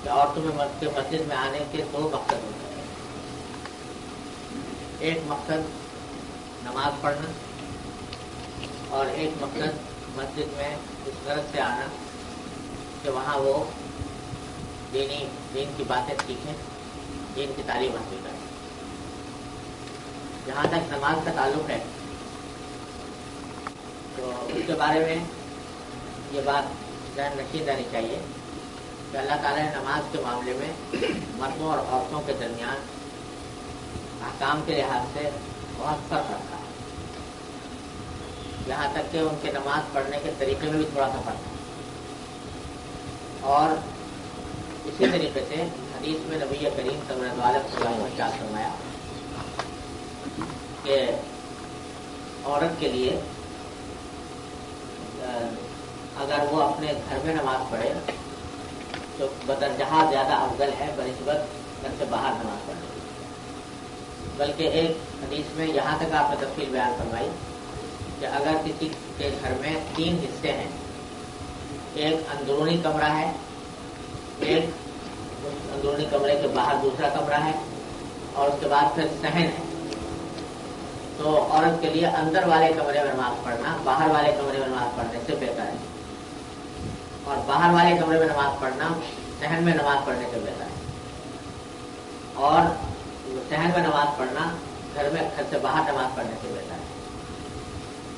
کہ عورتوں میں مرد کے مسجد میں آنے کے دو مقصد ہوتے ہیں. ایک مقصد نماز پڑھنا اور ایک مقصد مسجد میں اس غرض سے آنا کہ وہاں وہ دین کی باتیں سیکھیں، دین کی تعلیم حاصل کریں. جہاں تک نماز کا تعلق ہے تو اس کے بارے میں یہ بات ذہن نشین رہنی چاہیے کہ اللہ تعالیٰ نے نماز کے معاملے میں مردوں اور عورتوں کے درمیان احکام کے لحاظ سے بہت فرق رکھا ہے. یہاں تک کہ ان کے نماز پڑھنے کے طریقے میں بھی تھوڑا سا فرق ہے. اور اسی طریقے سے حدیث میں نبی کریم صلی اللہ علیہ وسلم نے کیا فرمایا کہ عورت کے لیے اگر وہ اپنے گھر میں نماز پڑھے تو بدرجہ زیادہ افضل ہے بنسبت گھر سے باہر نماز پڑھنے کی. بلکہ ایک حدیث میں یہاں تک آپ نے تفصیل بیان فرمائی کہ اگر کسی کے گھر میں 3 حصے ہیں، ایک اندرونی کمرہ ہے، ایک اندرونی کمرے کے باہر دوسرا کمرہ ہے اور اس کے بعد پھر صحن ہے، تو عورت کے لیے اندر والے کمرے میں نماز پڑھنا باہر والے کمرے میں نماز پڑھنے سے بہتر ہے، اور باہر والے کمرے میں نماز پڑھنا صحن میں نماز پڑھنے سے بہتر ہے، اور صحن میں نماز پڑھنا گھر سے باہر نماز پڑھنے سے بہتر ہے.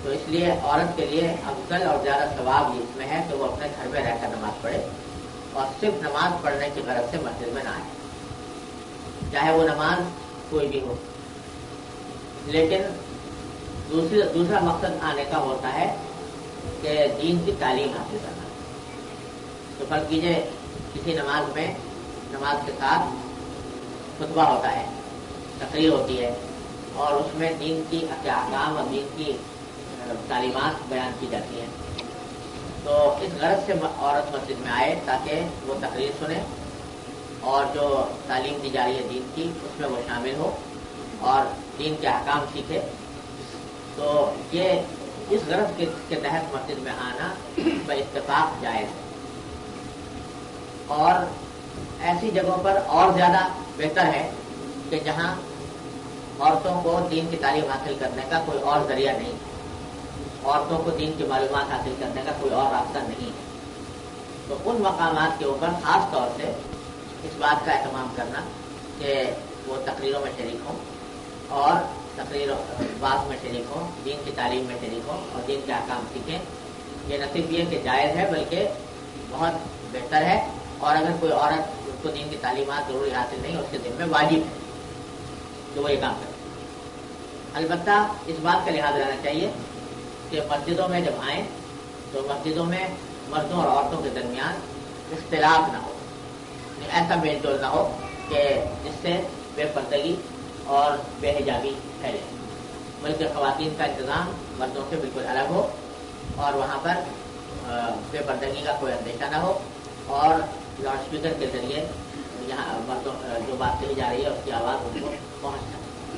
تو اس لیے عورت کے لیے افضل اور زیادہ ثواب اس میں ہے کہ وہ اپنے گھر میں رہ کر نماز پڑھے اور صرف نماز پڑھنے کی غرض سے مسجد میں نہ آئے، چاہے وہ نماز کوئی بھی ہو. لیکن دوسرا مقصد آنے کا ہوتا ہے کہ دین کی تعلیم حاصل کرنا. تو فرض کیجیے کسی نماز میں نماز کے ساتھ خطبہ ہوتا ہے، تقریر ہوتی ہے اور اس میں دین کی احکام اور دین کی تعلیمات بیان کی جاتی ہیں. تو اس غرض سے عورت مسجد میں آئے تاکہ وہ تقریر سنے اور جو تعلیم دی جا رہی ہے دین کی اس میں وہ شامل ہو اور دین کے احکام سیکھے. تو یہ اس غرض کے تحت مسجد میں آنا بے اتفاق جائز ہے. اور ایسی جگہوں پر اور زیادہ بہتر ہے کہ جہاں عورتوں کو دین کی تعلیم حاصل کرنے کا کوئی اور ذریعہ نہیں ہے، عورتوں کو دین کی معلومات حاصل کرنے کا کوئی اور راستہ نہیں ہے. تو ان مقامات کے اوپر خاص طور سے اس بات کا اہتمام کرنا کہ وہ تقریروں میں شریک ہوں اور تقریر بات میں شریک ہوں، دین کی تعلیم میں شریک ہوں اور دین کے احکام سیکھیں. یہ نہ صرف یہ کہ جائز ہے بلکہ بہت بہتر ہے. اور اگر کوئی عورت اس کو دین کی تعلیمات ضروری حاصل نہیں اس کے ذمہ واجب ہے کہ وہ یہ کام کرے. البتہ اس بات کا لحاظ رہنا چاہیے کہ مسجدوں میں جب آئیں تو مسجدوں میں مردوں اور عورتوں کے درمیان اختلاف نہ ہو، ایسا میل جول نہ ہو کہ جس سے بے پردگی اور بے حجابی پھیلے، بلکہ خواتین کا انتظام مردوں سے بالکل الگ ہو اور وہاں پر بے پردگی کا کوئی اندیشہ نہ ہو اور لاؤڈ اسپیکر کے ذریعے یہاں مردوں جو بات کہی جا رہی ہے اس کی آواز ان کو پہنچ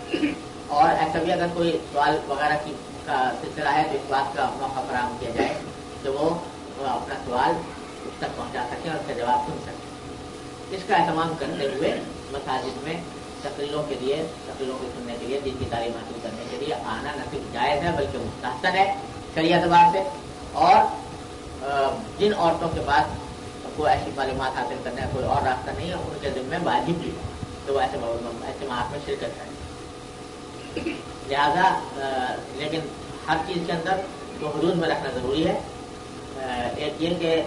سکے. اور ایسا بھی اگر کوئی سوال وغیرہ کا سلسلہ ہے تو اس بات کا موقع فراہم کیا جائے کہ وہ اپنا سوال اس تک پہنچا سکیں اور اس کا جواب سن سکیں. اس کا اہتمام کرتے ہوئے مساجد میں تقریروں کو سننے کے لیے دین کی تعلیم حاصل کرنے کے لیے آنا نہ صرف جائز ہے بلکہ مستحسن ہے شرعی اعتبار سے. اور جن عورتوں کے پاس کوئی ایسی معلومات حاصل کرنے کا کوئی اور راستہ نہیں ہے ان کے ذمہ واجب بھی ہے تو وہ ایسے مہار میں شرکت کریں. لہذا لیکن ہر چیز کے اندر تو حدود میں رکھنا ضروری ہے. ایک یہ کہ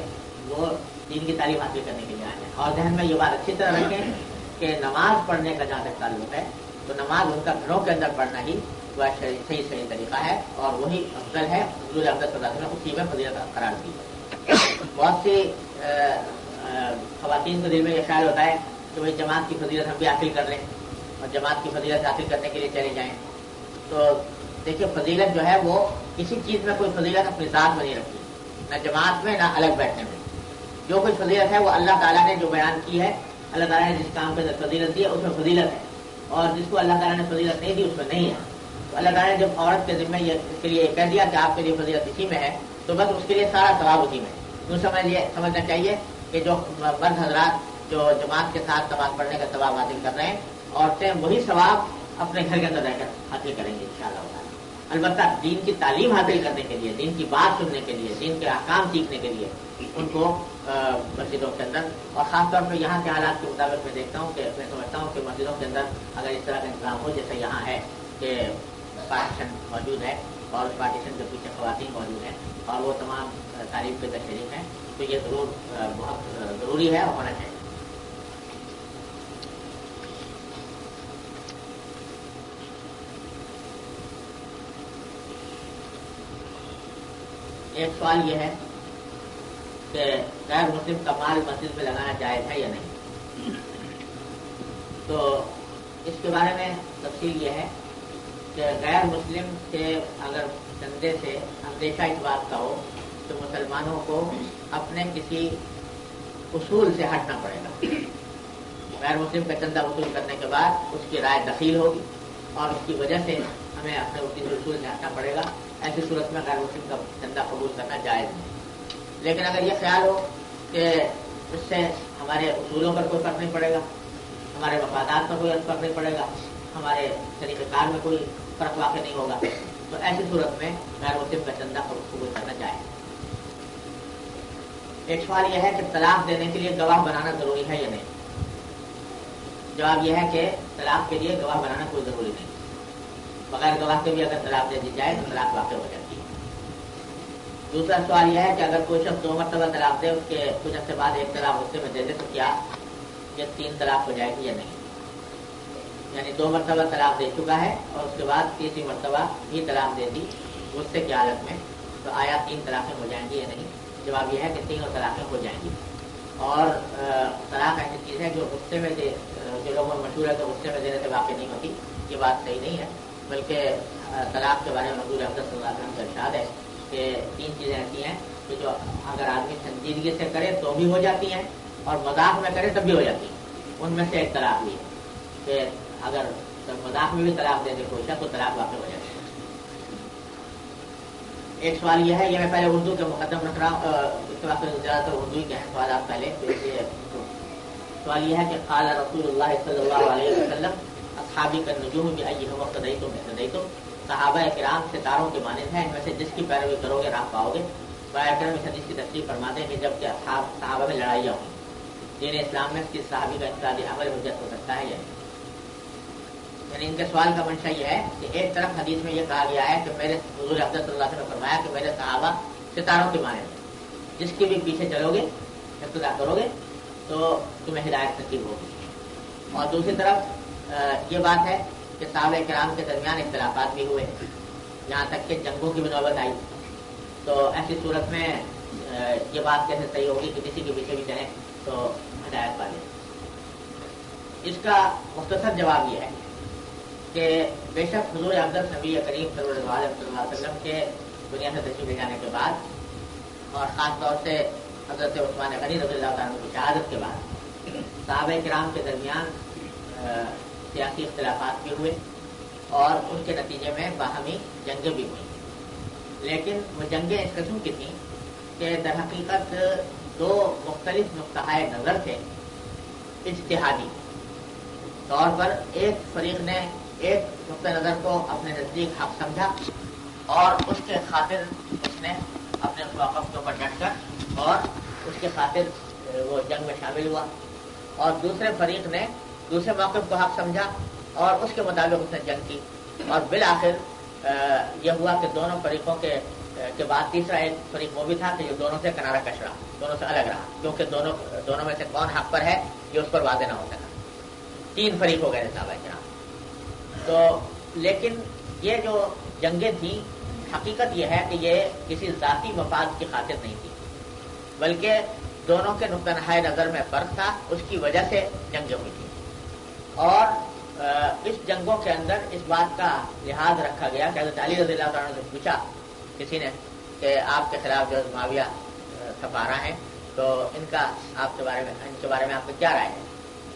وہ دین کی تعلیم حاصل کرنے کے لیے آئے ہیں اور ذہن میں یہ بات اچھی طرح رکھیں کہ نماز پڑھنے کا جہاں تک تعلق ہے تو نماز ان کا گھروں کے اندر پڑھنا ہی وہ صحیح طریقہ ہے اور وہی افضل ہے. حضور اقدس صلی اللہ علیہ وسلم اسی میں فضیلت قرار دی ہے. بہت سی خواتین کے دل میں یہ خیال ہوتا ہے کہ بھائی جماعت کی فضیلت ہم بھی حاصل کر لیں اور جماعت کی فضیلت حاصل کرنے کے لیے چلے جائیں. تو دیکھیے فضیلت جو ہے وہ کسی چیز میں کوئی فضیلت اپنی ذات میں نہیں رکھتی، نہ جماعت میں نہ الگ بیٹھنے میں. جو کوئی فضیلت ہے وہ اللہ تعالیٰ نے جو بیان کی ہے، اللہ تعالیٰ نے جس کام کے اندر فضیلت دی ہے اس میں فضیلت ہے اور جس کو اللہ تعالیٰ نے فضیلت نہیں دی اس میں نہیں ہے. تو اللہ تعالیٰ نے جب عورت کے ذمہ اس کے لیے یہ کہہ دیا کہ آپ کے لیے فضیلت اسی میں ہے تو بس اس کے لیے سارا ثواب اسی میں ہے. تو سمجھنا چاہیے کہ جو مرد حضرات جو جماعت کے ساتھ نماز پڑھنے کا ثواب حاصل کر رہے ہیں، عورتیں وہی ثواب اپنے گھر کے اندر رہ کر حاصل کریں گے انشاءاللہ تعالی۔ البتہ دین کی تعلیم حاصل کرنے کے لیے، دین کی بات سننے کے لیے، دین کے احکام سیکھنے کے لیے ان کو مسجدوں کے اندر، اور خاص طور پہ یہاں کے حالات کے مطابق میں دیکھتا ہوں کہ میں سمجھتا ہوں کہ مسجدوں کے اندر اگر اس طرح کا انتظام ہو جیسے یہاں ہے کہ پارٹیشن موجود ہے اور اس پارٹیشن کے پیچھے خواتین موجود ہیں اور وہ تمام تعلیم کے اندر شریک ہیں، تو یہ ضرور بہت ضروری ہے اور ہونا چاہیے۔ ایک سوال یہ ہے کہ غیر مسلم کا مال مسجد میں لگانا جائز ہے یا نہیں؟ تو اس کے بارے میں تفصیل یہ ہے کہ غیر مسلم سے اگر چندے سے اندیشہ اس بات کا ہو تو مسلمانوں کو اپنے کسی اصول سے ہٹنا پڑے گا۔ غیر مسلم کا چندہ وصول کرنے کے بعد اس کی رائے دخیل ہوگی اور اس کی وجہ سے ہمیں اپنے اصول سے ہٹنا پڑے گا۔ ایسی صورت میں غیر مسلم کا چندہ قبول کرنا جائز نہیں۔ لیکن اگر یہ خیال ہو کہ اس سے ہمارے اصولوں پر کوئی فرق نہیں پڑے گا، ہمارے مفادات پر کوئی فرق نہیں پڑے گا، ہمارے طریقہ کار میں کوئی فرق واقع نہیں ہوگا، تو ایسی صورت میں غیر مسلم کا چندہ قبول کرنا جائز۔ ایک سوال یہ ہے کہ طلاق دینے کے لیے گواہ بنانا ضروری ہے یا نہیں؟ جواب یہ ہے کہ طلاق کے لیے گواہ بنانا کوئی ضروری نہیں، بغیر گواہ کے بھی اگر طلاق دے دی جائے تو طلاق واقع ہو جاتی ہے۔ دوسرا سوال یہ ہے کہ اگر کوئی شخص 2 مرتبہ طلاق دے، اس کے کچھ عرصے بعد ایک طلاق غصے میں دے دے تو کیا یہ 3 طلاق ہو جائے گی یا نہیں؟ یعنی 2 مرتبہ طلاق دے چکا ہے اور اس کے بعد تیسری مرتبہ بھی طلاق دے دی غصے کی حالت میں، تو آیا 3 طلاقیں ہو جائیں گی یا نہیں؟ جواب یہ ہے کہ 3 طلاقیں ہو جائیں گی۔ اور طلاق ایسی چیز ہے جو غصے میں دے، جو لوگوں میں مشہور ہے کہ غصے میں دینے سے واقع نہیں ہوتی، یہ بات صحیح نہیں ہے، بلکہ طلاق کے بارے میں حضور اقدس صلی اللہ علیہ وسلم کا ارشاد ہے کہ 3 چیزیں ایسی ہیں کہ جو اگر آدمی سنجیدگی سے کرے تو بھی ہو جاتی ہیں اور مذاق میں کرے تب بھی ہو جاتی ہیں۔ ان میں سے ایک طلاق بھی ہے کہ اگر مذاق میں بھی طلاق دے دے کوئی شخص تو طلاق واقع ہو جاتی ہے۔ ایک سوال یہ ہے، یہ میں پہلے اردو کے مقدم رکھ رہا ہوں، اس کے بعد زیادہ تر اردو ہی کے ہیں سوالات پہلے، تو اس لیے سوال یہ ہے کہ قال رسول اللہ صلی اللہ علیہ وسلم اصحابی کا نجوم بھی آئی ہو اقتدیتم، صحابہ کرام ستاروں کے مانند ہیں، ان میں سے جس کی پیروی کرو گے راہ پاؤ گے۔ کرم اس حدیث کی تفسیر فرماتے ہیں کہ جب کہ صحابہ میں لڑائیاں ہوں، دین اسلام میں کس صحابی کا انفرادی عمل حجت ہو سکتا ہے یا نہیں؟ یعنی ان کے سوال کا منشا یہ ہے کہ ایک طرف حدیث میں یہ کہا گیا ہے کہ میرے حضور اقدس صلی اللہ علیہ وسلم نے فرمایا کہ میرے صحابہ ستاروں کے مانند ہیں، جس کے بھی پیچھے چلو گے، اقتدا کرو گے تو تمہیں ہدایت نصیب ہوگی۔ اور دوسری طرف یہ بات ہے کہ صحابہ کرام کے درمیان اختلافات بھی ہوئے، یہاں تک کہ جنگوں کی بھی نوبت آئی، تو ایسی صورت میں یہ بات کیسے صحیح ہوگی کہ کسی کے پیچھے بھی چلیں تو ہدایت پا لیں؟ اس کا مختصر جواب یہ ہے کہ بے شک حضور اقدس نبی کریم صلی اللہ علیہ وسلم کے دنیا سے تشریف لے جانے کے بعد اور خاص طور سے حضرت عثمان غنی رضی اللہ تعالیٰ کی شہادت کے بعد صحابہ کرام کے درمیان سیاسی اختلافات بھی ہوئے اور اس کے نتیجے میں باہمی جنگیں بھی ہوئیں، لیکن وہ جنگیں اس قسم کی تھیں کہ در حقیقت 2 مختلف نقطۂ نظر تھے اجتہادی طور پر۔ ایک فریق نے ایک نقطۂ نظر کو اپنے نزدیک حق سمجھا اور اس کے خاطر اس نے اپنے موقف کے اوپر ڈٹ کر اور اس کے خاطر وہ جنگ میں شامل ہوا، اور دوسرے فریق نے دوسرے موقف کو حق سمجھا اور اس کے مطابق اس نے جنگ کی، اور بالآخر یہ ہوا کہ دونوں فریقوں کے بعد تیسرا ایک فریق وہ بھی تھا کہ جو دونوں سے کنارہ کش رہا، دونوں سے الگ رہا، کیونکہ دونوں میں سے کون حق پر ہے یہ اس پر واضح نہ ہو سکا۔ 3 فریق ہو گئے صحابہ کرام۔ تو لیکن یہ جو جنگیں تھیں حقیقت یہ ہے کہ یہ کسی ذاتی مفاد کی خاطر نہیں تھی، بلکہ دونوں کے نقطۂ نظر میں فرق تھا، اس کی وجہ سے جنگیں ہوئی تھیں۔ اور اس جنگوں کے اندر اس بات کا لحاظ رکھا گیا کہ حضرت علی رضی اللہ عنہ سے پوچھا کسی نے کہ آپ کے خلاف جو معاویہ سفارہ ہیں تو ان کے بارے میں آپ کی کیا رائے ہے؟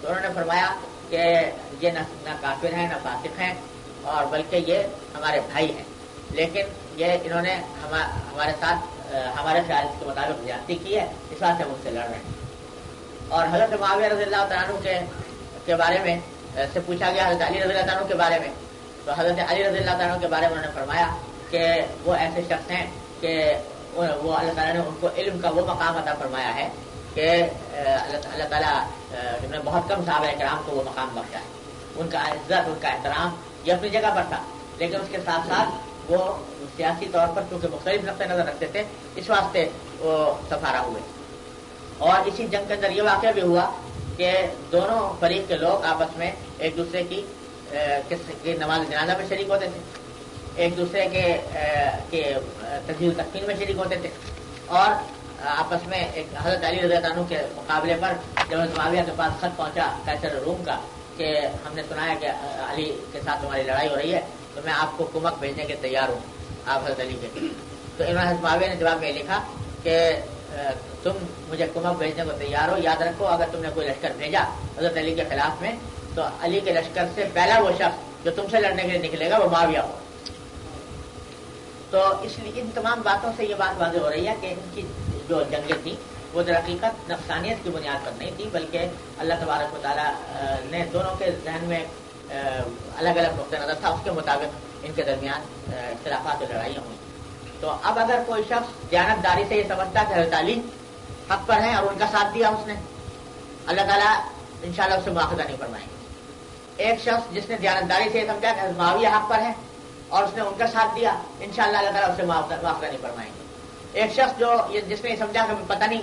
تو انہوں نے فرمایا کہ یہ نہ کافر ہیں نہ فاسق ہیں اور بلکہ یہ ہمارے بھائی ہیں، لیکن یہ انہوں نے ہمارے ساتھ ہمارے خیال کے مطابق زیادتی کی ہے، اس واسطے ہم ان سے لڑ رہے ہیں۔ اور حضرت معاویہ رضی اللہ تعالیٰ عنہ کے بارے میں سے پوچھا گیا حضرت علی رضی اللہ تعالیٰ عنہ کے بارے میں، تو حضرت علی رضی اللہ تعالیٰ عنہ کے بارے میں انہوں نے فرمایا کہ وہ ایسے شخص ہیں کہ وہ اللہ تعالیٰ نے ان کو علم کا وہ مقام عطا فرمایا ہے کہ اللہ تعالیٰ نے بہت کم صحابہ کرام کو وہ مقام بخشا ہے. ان کا عزت، ان کا احترام یہ اپنی جگہ پر تھا، لیکن اس کے ساتھ ساتھ وہ سیاسی طور پر چونکہ مختلف نقطۂ نظر رکھتے تھے، اس واسطے وہ سفارہ ہوئے. اور اسی جنگ کے اندر یہ واقعہ بھی ہوا کہ دونوں فریق کے لوگ آپس میں ایک دوسرے کی نماز جنازہ میں شریک ہوتے تھے، ایک دوسرے کے تجزیہ تکفین میں شریک ہوتے تھے، اور آپس میں ایک حضرت علی رضی اللہ عنہ کے مقابلے پر جب حضرت معاویہ کے پاس خط پہنچا قیصر روم کا کہ ہم نے سنا ہے کہ علی کے ساتھ تمہاری لڑائی ہو رہی ہے، تو میں آپ کو کمک بھیجنے کے تیار ہوں آپ حضرت علی کے. تو انہوں نے حضرت معاویہ نے جواب میں لکھا کہ تم مجھے کمک بھیجنے کو تیار ہو، یاد رکھو اگر تم نے کوئی لشکر بھیجا حضرت علی کے خلاف میں تو علی کے لشکر سے پہلا وہ شخص جو تم سے لڑنے کے لیے نکلے گا وہ معاویہ ہو. تو اس لیے ان تمام باتوں سے یہ بات واضح ہو رہی ہے کہ ان کی جو جنگیں تھیں وہ در حقیقت نفسانیت کی بنیاد پر نہیں تھی، بلکہ اللہ تبارک و تعالیٰ نے دونوں کے ذہن میں الگ الگ نقطۂ نظر تھا، اس کے مطابق ان کے درمیان اختلافات اور لڑائیاں ہوئیں. تو اب اگر کوئی شخص دیانتداری سے یہ سمجھتا کہ حضرت علی حق پر ہیں اور ان کا ساتھ دیا اس نے، اللہ تعالیٰ انشاءاللہ اس سے مواخذہ نہیں فرمائیں گے. ایک شخص جس نے دیانتداری سے یہ سمجھا کہ حضرت معاویہ حق پر ہے اور اس نے ان کا ساتھ دیا، انشاءاللہ اللہ تعالیٰ اس سے مواخذہ نہیں فرمائیں گے. ایک شخص جس نے یہ سمجھا کہ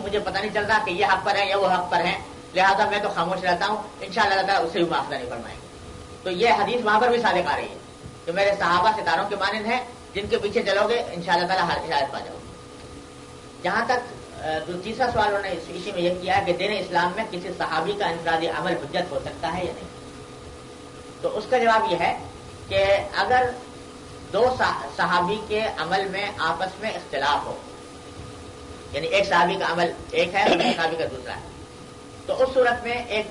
مجھے پتہ نہیں چلتا کہ یہ حق پر ہے یا وہ حق پر ہے، لہذا میں تو خاموش رہتا ہوں، انشاءاللہ اللہ تعالیٰ اس سے بھی مواخذہ نہیں فرمائیں گے. تو یہ حدیث وہاں پر بھی صادق آ رہی ہے کہ میرے صحابہ ستاروں کے مانند ہیں، جن کے پیچھے چلو گے انشاءاللہ تعالیٰ ہدایت پا جاؤ گے. جہاں تک جو تیسرا سوال انہوں نے اسی میں یہ کیا ہے کہ دین اسلام میں کسی صحابی کا انفرادی عمل حجت ہو سکتا ہے یا نہیں، تو اس کا جواب یہ ہے کہ اگر دو صحابی کے عمل میں آپس میں اختلاف ہو، یعنی ایک صحابی کا عمل ایک ہے اور دوسرے صحابی کا دوسرا ہے، تو اس صورت میں ایک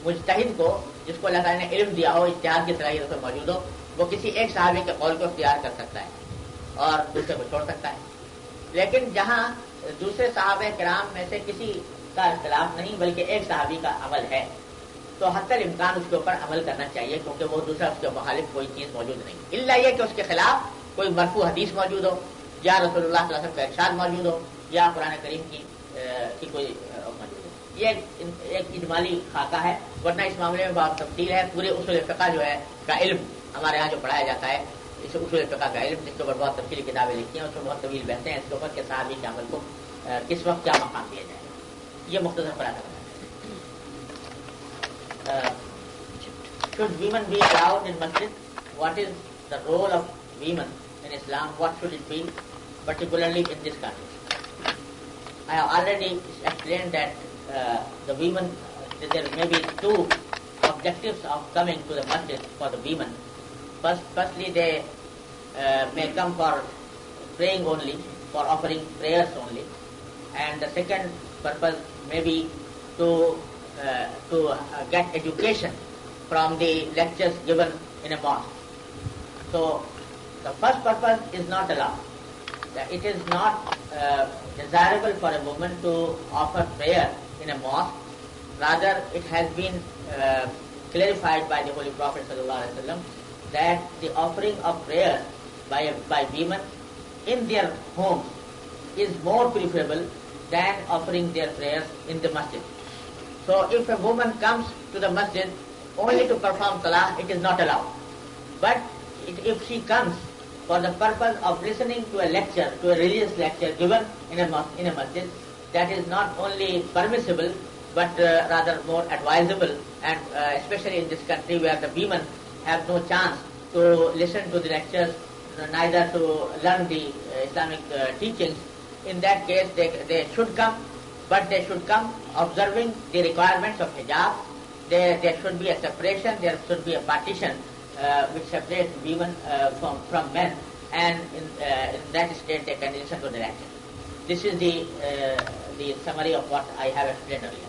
مجتہد کو جس کو اللہ تعالیٰ نے علم دیا ہو، اجتہاد کی صلاحیت اس میں موجود ہو، وہ کسی ایک صحابی کے قول کو اختیار کر سکتا ہے اور دوسرے کو چھوڑ سکتا ہے. لیکن جہاں دوسرے صحابہ کرام میں سے کسی کا اختلاف نہیں بلکہ ایک صحابی کا عمل ہے، تو حتی الامکان اس کے اوپر عمل کرنا چاہیے، کیونکہ وہ دوسرا اس کے مخالف کوئی چیز موجود نہیں، الا یہ کہ اس کے خلاف کوئی مرفوع حدیث موجود ہو یا رسول اللہ صلی اللہ علیہ وسلم کا ارشاد موجود ہو یا قرآن کریم کی کوئی موجود ہو. یہ ایک اجمالی خاکہ ہے، ورنہ اس معاملے میں بہت تفصیل ہے. پورے اصول فقہ جو ہے کا علم ہمارے یہاں جو پڑھایا جاتا ہے، اس اصول فقہ کا علم جس کے اوپر بہت تفصیلی کتابیں لکھی ہیں، اس میں بہت طویل بحثیں ہیں اس کے اوپر کہ صحابی کے عمل کو کس وقت کیا مقام دیا جائے. یہ مختصر پڑھا کرنا ہے. Should women be allowed in masjid? What is the role of women in Islam? What should it be, particularly in this country? I have already explained that the women, there may be two objectives of coming to the masjid for the women. Firstly, they may come for praying only, for offering prayers only, and the second purpose may be to get education from the lectures given in a mosque. So the first purpose is not allowed. It is not desirable for a woman to offer prayer in a mosque. Rather, it has been clarified by the Holy Prophet ﷺ that the offering of prayer by women in their homes is more preferable than offering their prayers in the masjid. So if a woman comes to the masjid only to perform salah, it is not allowed. But if she comes for the purpose of listening to a lecture, to a religious lecture given in a masjid, that is not only permissible but rather more advisable, and especially in this country where the women have no chance to listen to the lectures, neither to learn the Islamic teachings. In that case, they should come, but they should come observing the requirements of hijab. There should be a separation, there should be a partition which separates women from men, and in that state they can listen to the lecture. This is the summary of what I have explained earlier.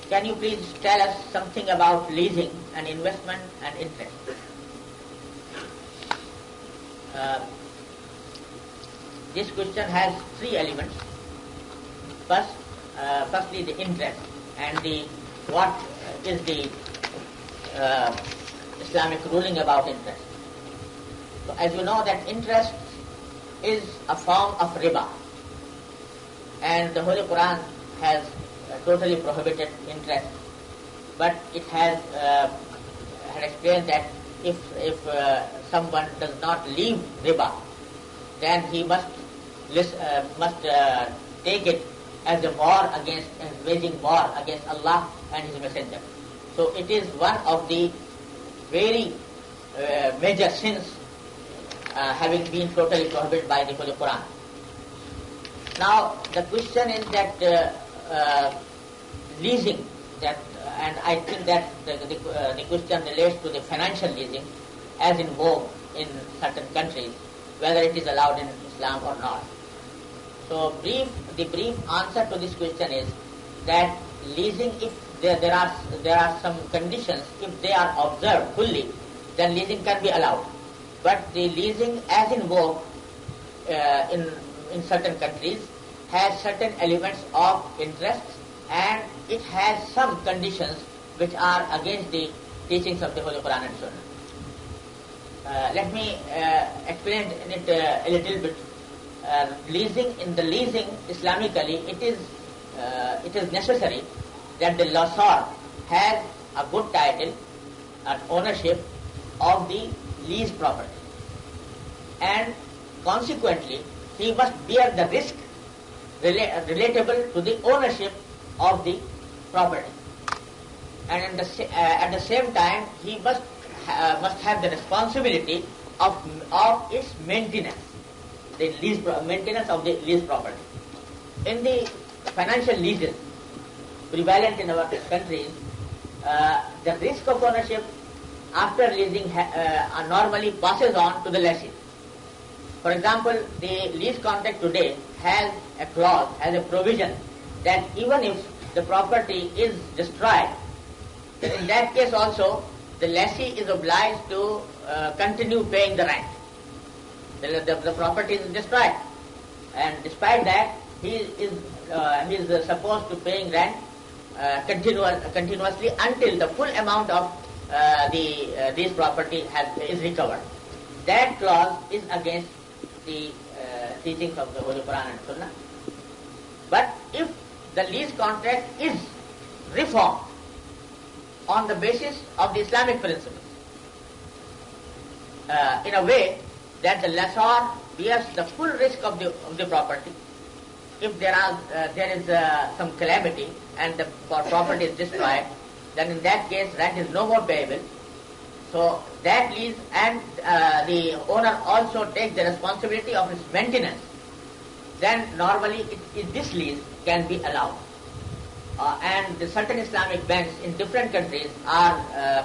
Can you please tell us something about leasing and investment and interest? this question has three elements. Firstly, the interest and what is the Islamic ruling about interest. So, as you know, that interest is a form of riba, and the Holy Quran has totally prohibited interest. But it has had explained that if someone does not leave riba, then he must take it as a war against, waging war against Allah and His Messenger. So it is one of the very major sins having been totally prohibited by the Holy Quran. Now the question is that leasing, and I think that the question relates to the financial leasing as in vogue in certain countries, whether it is allowed in Islam or not. So the brief answer to this question is that leasing, if there are some conditions, if they are observed fully, then leasing can be allowed. But the leasing as in vogue in certain countries has certain elements of interest, and it has some conditions which are against the teachings of the Holy Quran and Sunnah. Let me explain it a little bit. Leasing, Islamically, it is necessary that the lessor has a good title and ownership of the leased property, and consequently he must bear the risk relatable to the ownership of the property, and at the same time he must have the responsibility of its maintenance, maintenance of the leased property. In the financial leases prevalent in our countries, the risk of ownership after leasing normally passes on to the lessee. For example, the lease contract today has a clause, has a provision that even if the property is destroyed, in that case also the lessee is obliged to continue paying the rent. The property is destroyed, and despite that he is supposed to paying rent continuously until the full amount of this property is recovered. That clause is against the teachings of the Holy Quran and Sunnah. But if the lease contract is reformed on the basis of the Islamic principles, in a way that the lessor bears the full risk of the property. If there is some calamity and the property is destroyed, then in that case rent is no more payable. So that lease, and the owner also takes the responsibility of its maintenance, then normally this lease can be allowed. And the certain Islamic banks in different countries are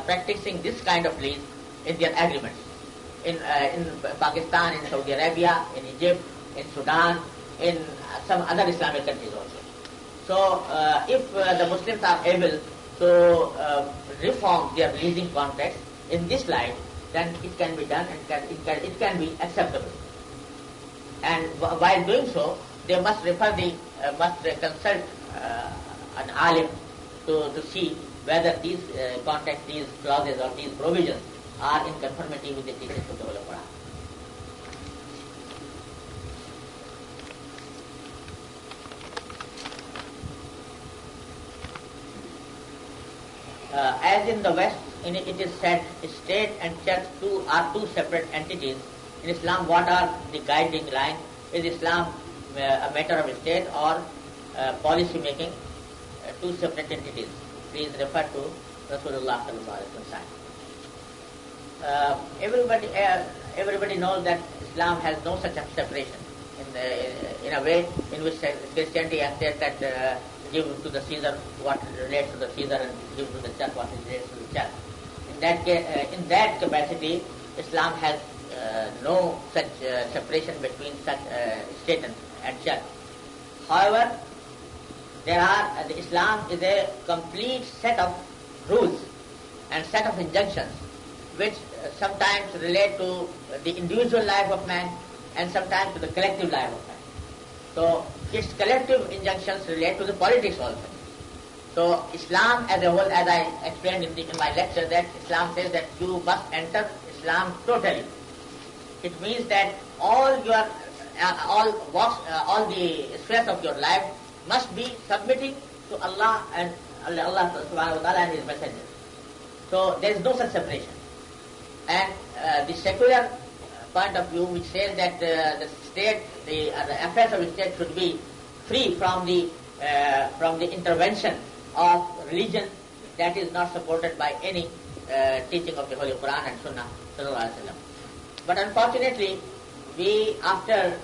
practicing this kind of lease in their agreements. In Pakistan, in Saudi Arabia, in Egypt, in Sudan, in some other Islamic countries also. So if the Muslims are able to reform their leasing contracts in this light, then it can be done, and it can be acceptable. And while doing so, they must consult an alim to see whether these contracts, these clauses or these provisions are in conformity with the teachings of the Holy Quran. As in the West, it is said state and church are two separate entities. In Islam, what are the guiding lines? Is Islam a matter of state or policy making? Two separate entities. Please refer to Rasulullah sallallahu alaihi wasallam. Everybody knows that Islam has no such separation. In a way in which Christianity has said that give to the Caesar what relates to the Caesar and give to the church what relates to the church. In that capacity, Islam has no such separation between such state and church. However, Islam is a complete set of rules and set of injunctions which sometimes relate to the individual life of man, and sometimes to the collective life ہوتا ہے. So its collective injunctions relate to the politics also. So Islam as a whole, as I explained in my lecture, that Islam says that you must enter Islam totally. It means that all the spheres of your life must be submitting to Allah and Allah subhanahu wa ta'ala and His Messenger. So there is no such separation. And the secular point of view, which says that the state, the affairs of the state should be free from the intervention of religion, that is not supported by any teaching of the Holy Quran and Sunnah sallallahu alaihi wasallam. But unfortunately, we after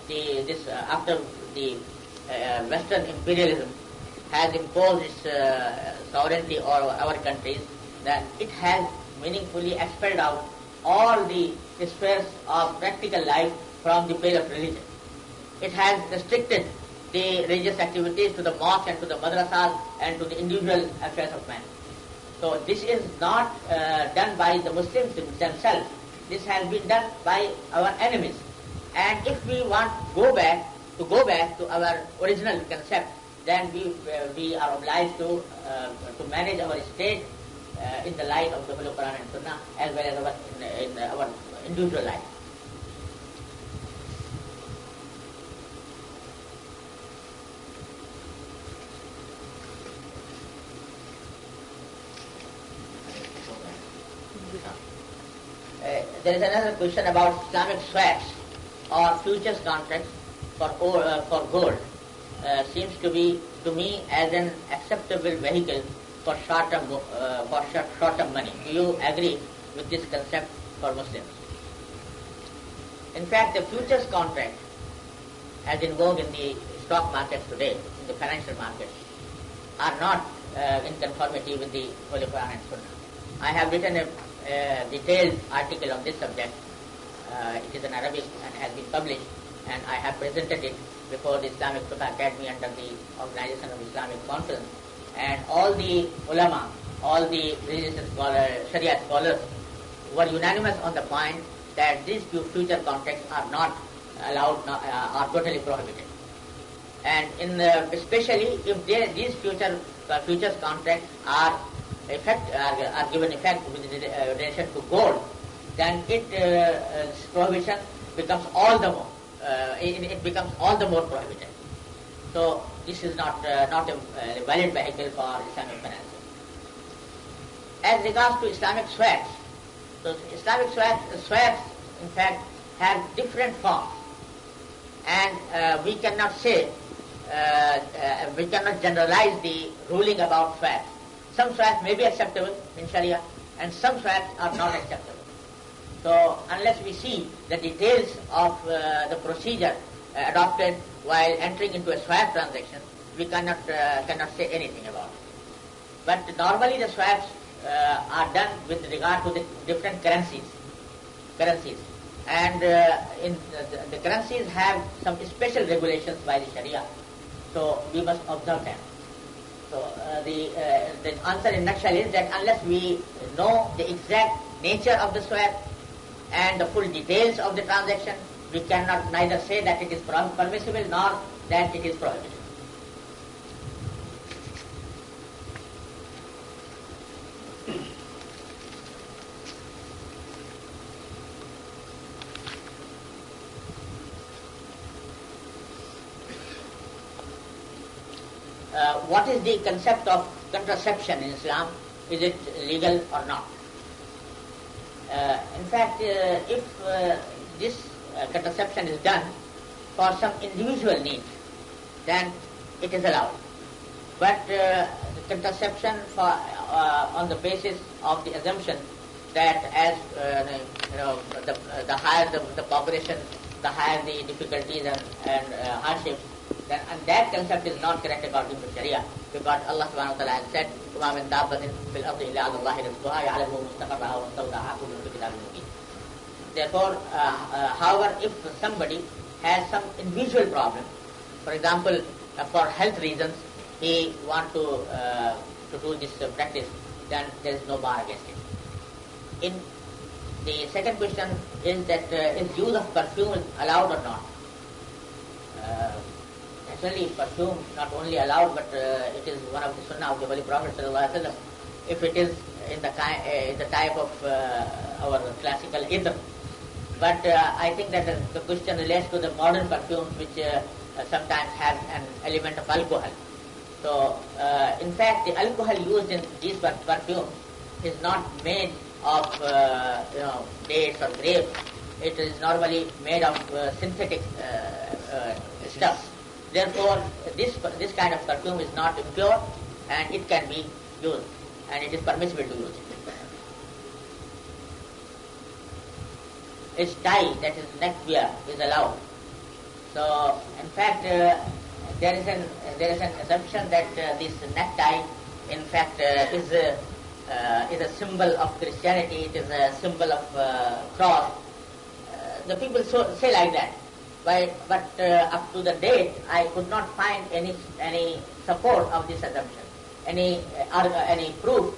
the Western imperialism has imposed its sovereignty over our countries, that it has meaningfully expelled out all the spheres of practical life from the pale of religion. It has restricted the religious activities to the mosque and to the madrasas and to the individual affairs of man. So this is not done by the Muslims themselves. This has been done by our enemies. And if we want to go back to our original concept, then we are obliged to manage our state in the light of the Holy Quran and Sunnah, as well as in our individual life. There is another question about Islamic swaps or futures contracts for gold. Seems to be to me as an acceptable vehicle for short-term money. Do you agree with this concept for Muslims? In fact, the futures contract, as in vogue in the stock markets today, in the financial markets, are not in conformity with the Holy Quran and Sunnah. I have written a detailed article on this subject. It is in Arabic and has been published, and I have presented it before the Islamic Fiqh Academy under the Organization of Islamic Conference. And all the ulama, all the religious scholars, Sharia scholars, were unanimous on the point that these future contracts are not allowed, are totally prohibited. And especially if these futures contracts are given effect with relation to gold, then its prohibition becomes all the more. It becomes all the more prohibited. So this is not a valid vehicle for Islamic financing. As regards to Islamic swaps, so Islamic swaps in fact have different forms, and we cannot say, we cannot generalize the ruling about swaps. Some swaps may be acceptable in Sharia, and some swaps are not acceptable. So unless we see the details of the procedure adopted while entering into a swap transaction, we cannot say anything about it. But normally the swaps are done with regard to the different currencies, and in the currencies have some special regulations by the Sharia. So we must observe them. So the answer in nutshell is that unless we know the exact nature of the swap and the full details of the transaction, we cannot neither say that it is permissible nor that it is prohibited. What is the concept of contraception in Islam? Is it legal or not? In fact, if this contraception is done for some individual need, then it is allowed. But contraception on the basis of the assumption that as the higher the population, the higher the difficulties and hardships, then and that concept is not correct according to Sharia, because Allah subhanahu wa ta'ala has said, وَمَا مِن دَابَّةٍ فِي الْأَرْضِ إِلَّا عَلَى اللَّهِ رِزْقُهَا يَعْلَمُ مُسْتَقَرَّهَا وَمُسْتَوْدَعَهَا كُلٌّ فِي كِتَابٍ مُبِينٍ. Therefore, however, if somebody has some individual problem, for example, for health reasons, he wants to do this practice, then there is no bar against it. the second question is that is use of perfume allowed or not? Naturally, perfume not only allowed, but it is one of the sunnah of the Holy Prophet sallallahu alaihi wasallam. If it is in the type of our classical itr, but I think that the question relates to the modern perfumes which sometimes have an element of alcohol. So, in fact, the alcohol used in these perfumes is not made of dates or grapes. It is normally made of synthetic stuff. Therefore, this kind of perfume is not impure, and it can be used, and it is permissible to use it. Its tie, that is neck wear, is allowed. So, in fact, there is an assumption that this necktie, in fact, is a symbol of Christianity. It is a symbol of cross. The people say like that, but up to the date, I could not find any support of this assumption, any proof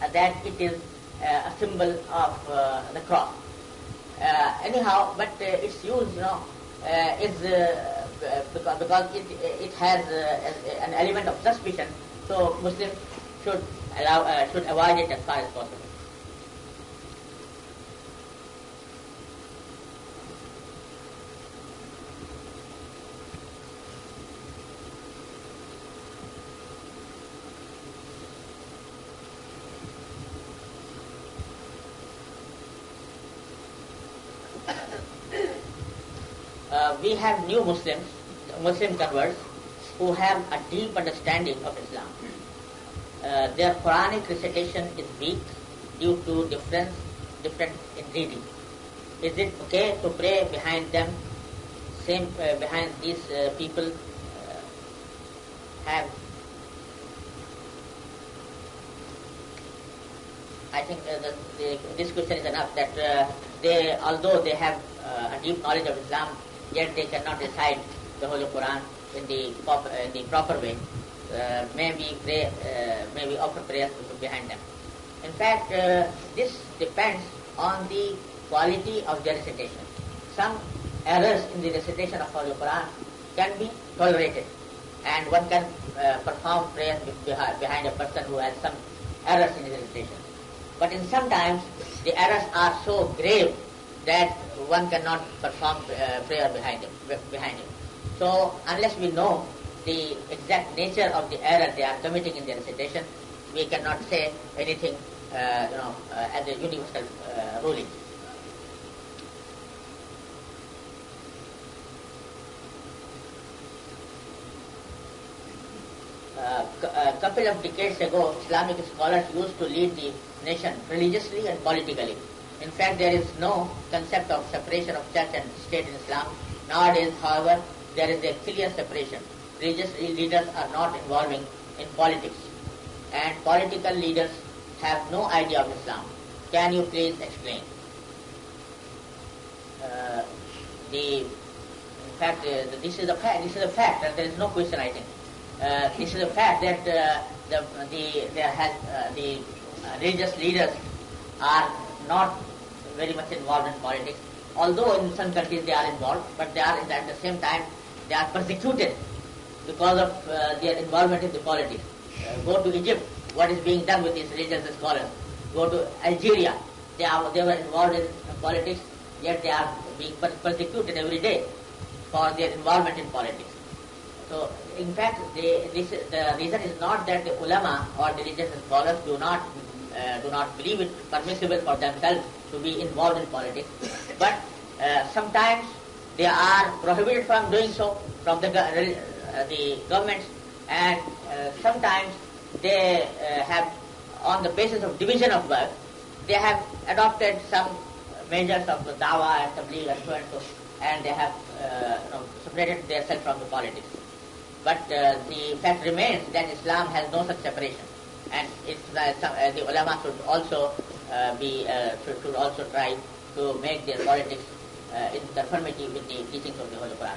that it is a symbol of the cross. Anyhow, but its use, is because it has an element of suspicion. So Muslims should avoid it as far as possible. We have new Muslim converts who have a deep understanding of Islam. Their Quranic recitation is weak due to different in reading. Is it okay to pray behind them? Behind these people have. I think this question is enough that although they have a deep knowledge of Islam, yet they cannot recite the Holy Quran in the proper way. Maybe offer prayers behind them. In fact, this depends on the quality of their recitation. Some errors in the recitation of Holy Quran can be tolerated, and one can perform prayers behind a person who has some errors in his recitation. But in sometimes the errors are so grave that one cannot perform prayer behind him. So unless we know the exact nature of the error they are committing in their recitation, we cannot say anything as a universal ruling. A couple of decades ago, Islamic scholars used to lead the nation religiously and politically. In fact, there is no concept of separation of church and state in Islam. Nowadays, however, there is a clear separation. Religious leaders are not involving in politics, and political leaders have no idea of Islam. Can you please explain? In fact, this is a fact. This is a fact, and there is no question, I think. This is a fact that the religious leaders are not very much involved in politics. Although in some countries they are involved, but they are at the same time they are persecuted because of their involvement in the politics. Go to Egypt, what is being done with these religious scholars? Go to Algeria, they were involved in politics, yet they are being persecuted every day for their involvement in politics. So, in fact, the reason is not that the ulama or the religious scholars do not believe it permissible for themselves to be involved in politics, but sometimes they are prohibited from doing so from the governments, and sometimes they have, on the basis of division of work, they have adopted some measures of the dawah and tabligh and so and so, and they have separated themselves from the politics. But the fact remains that Islam has no such separation, and the ulama should also should also try to make their politics in conformity with the teachings of the Holy Quran.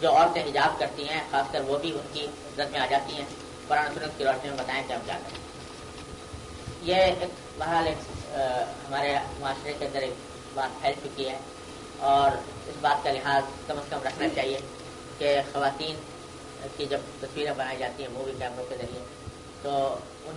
جو عورتیں حجاب کرتی ہیں خاص کر وہ بھی ان کی زد میں آ جاتی ہیں. قرآن سنت کی روشنی میں بتائیں کہ ہم کیا کریں. یہ ایک بہرحال ہمارے معاشرے کے اندر ایک بات پھیل چکی ہے اور اس بات کا لحاظ کم از کم رکھنا چاہیے کہ خواتین کی جب تصویریں بنائی جاتی ہیں مووی کیمروں کے ذریعے تو ان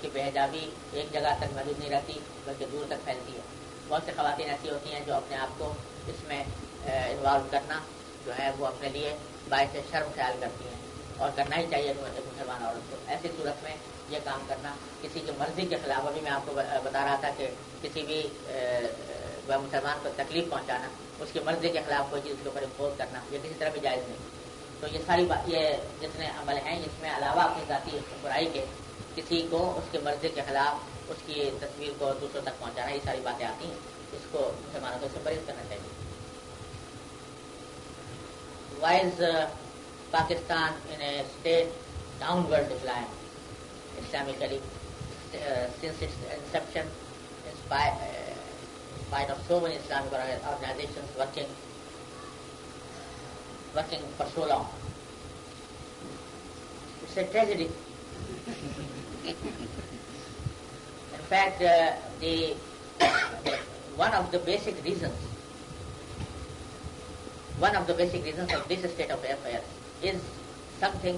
کی بے حجابی ایک جگہ تک محدود نہیں رہتی بلکہ دور تک پھیلتی ہے. بہت سے خواتین ایسی ہوتی ہیں جو اپنے آپ کو اس میں انوالو کرنا جو ہے وہ اپنے لیے باعث شرم خیال کرتی ہیں اور کرنا ہی چاہیے ایک مسلمان عورت کو. ایسی صورت میں یہ کام کرنا کسی کی مرضی کے خلاف، ابھی میں آپ کو بتا رہا تھا کہ کسی بھی مسلمان کو تکلیف پہنچانا، اس کی مرضی کے خلاف کوئی چیز کے اوپر امپوز کرنا، یہ کسی طرح بھی جائز نہیں. تو یہ ساری یہ جتنے عمل ہیں اس میں علاوہ اپنی ذاتی برائی کے کسی کو اس کی مرضی کے خلاف اس کی تصویر کو دوسروں تک پہنچانا، یہ ساری باتیں آتی ہیں. اس کو مسلمانوں کو اس سے پرہیز کرنا چاہیے. Why is Pakistan in a state downward decline Islamically since its inception, in spite of so many Islamic organizations working for so long? It's a tragedy. In fact, one of the basic reasons of this state of affairs is something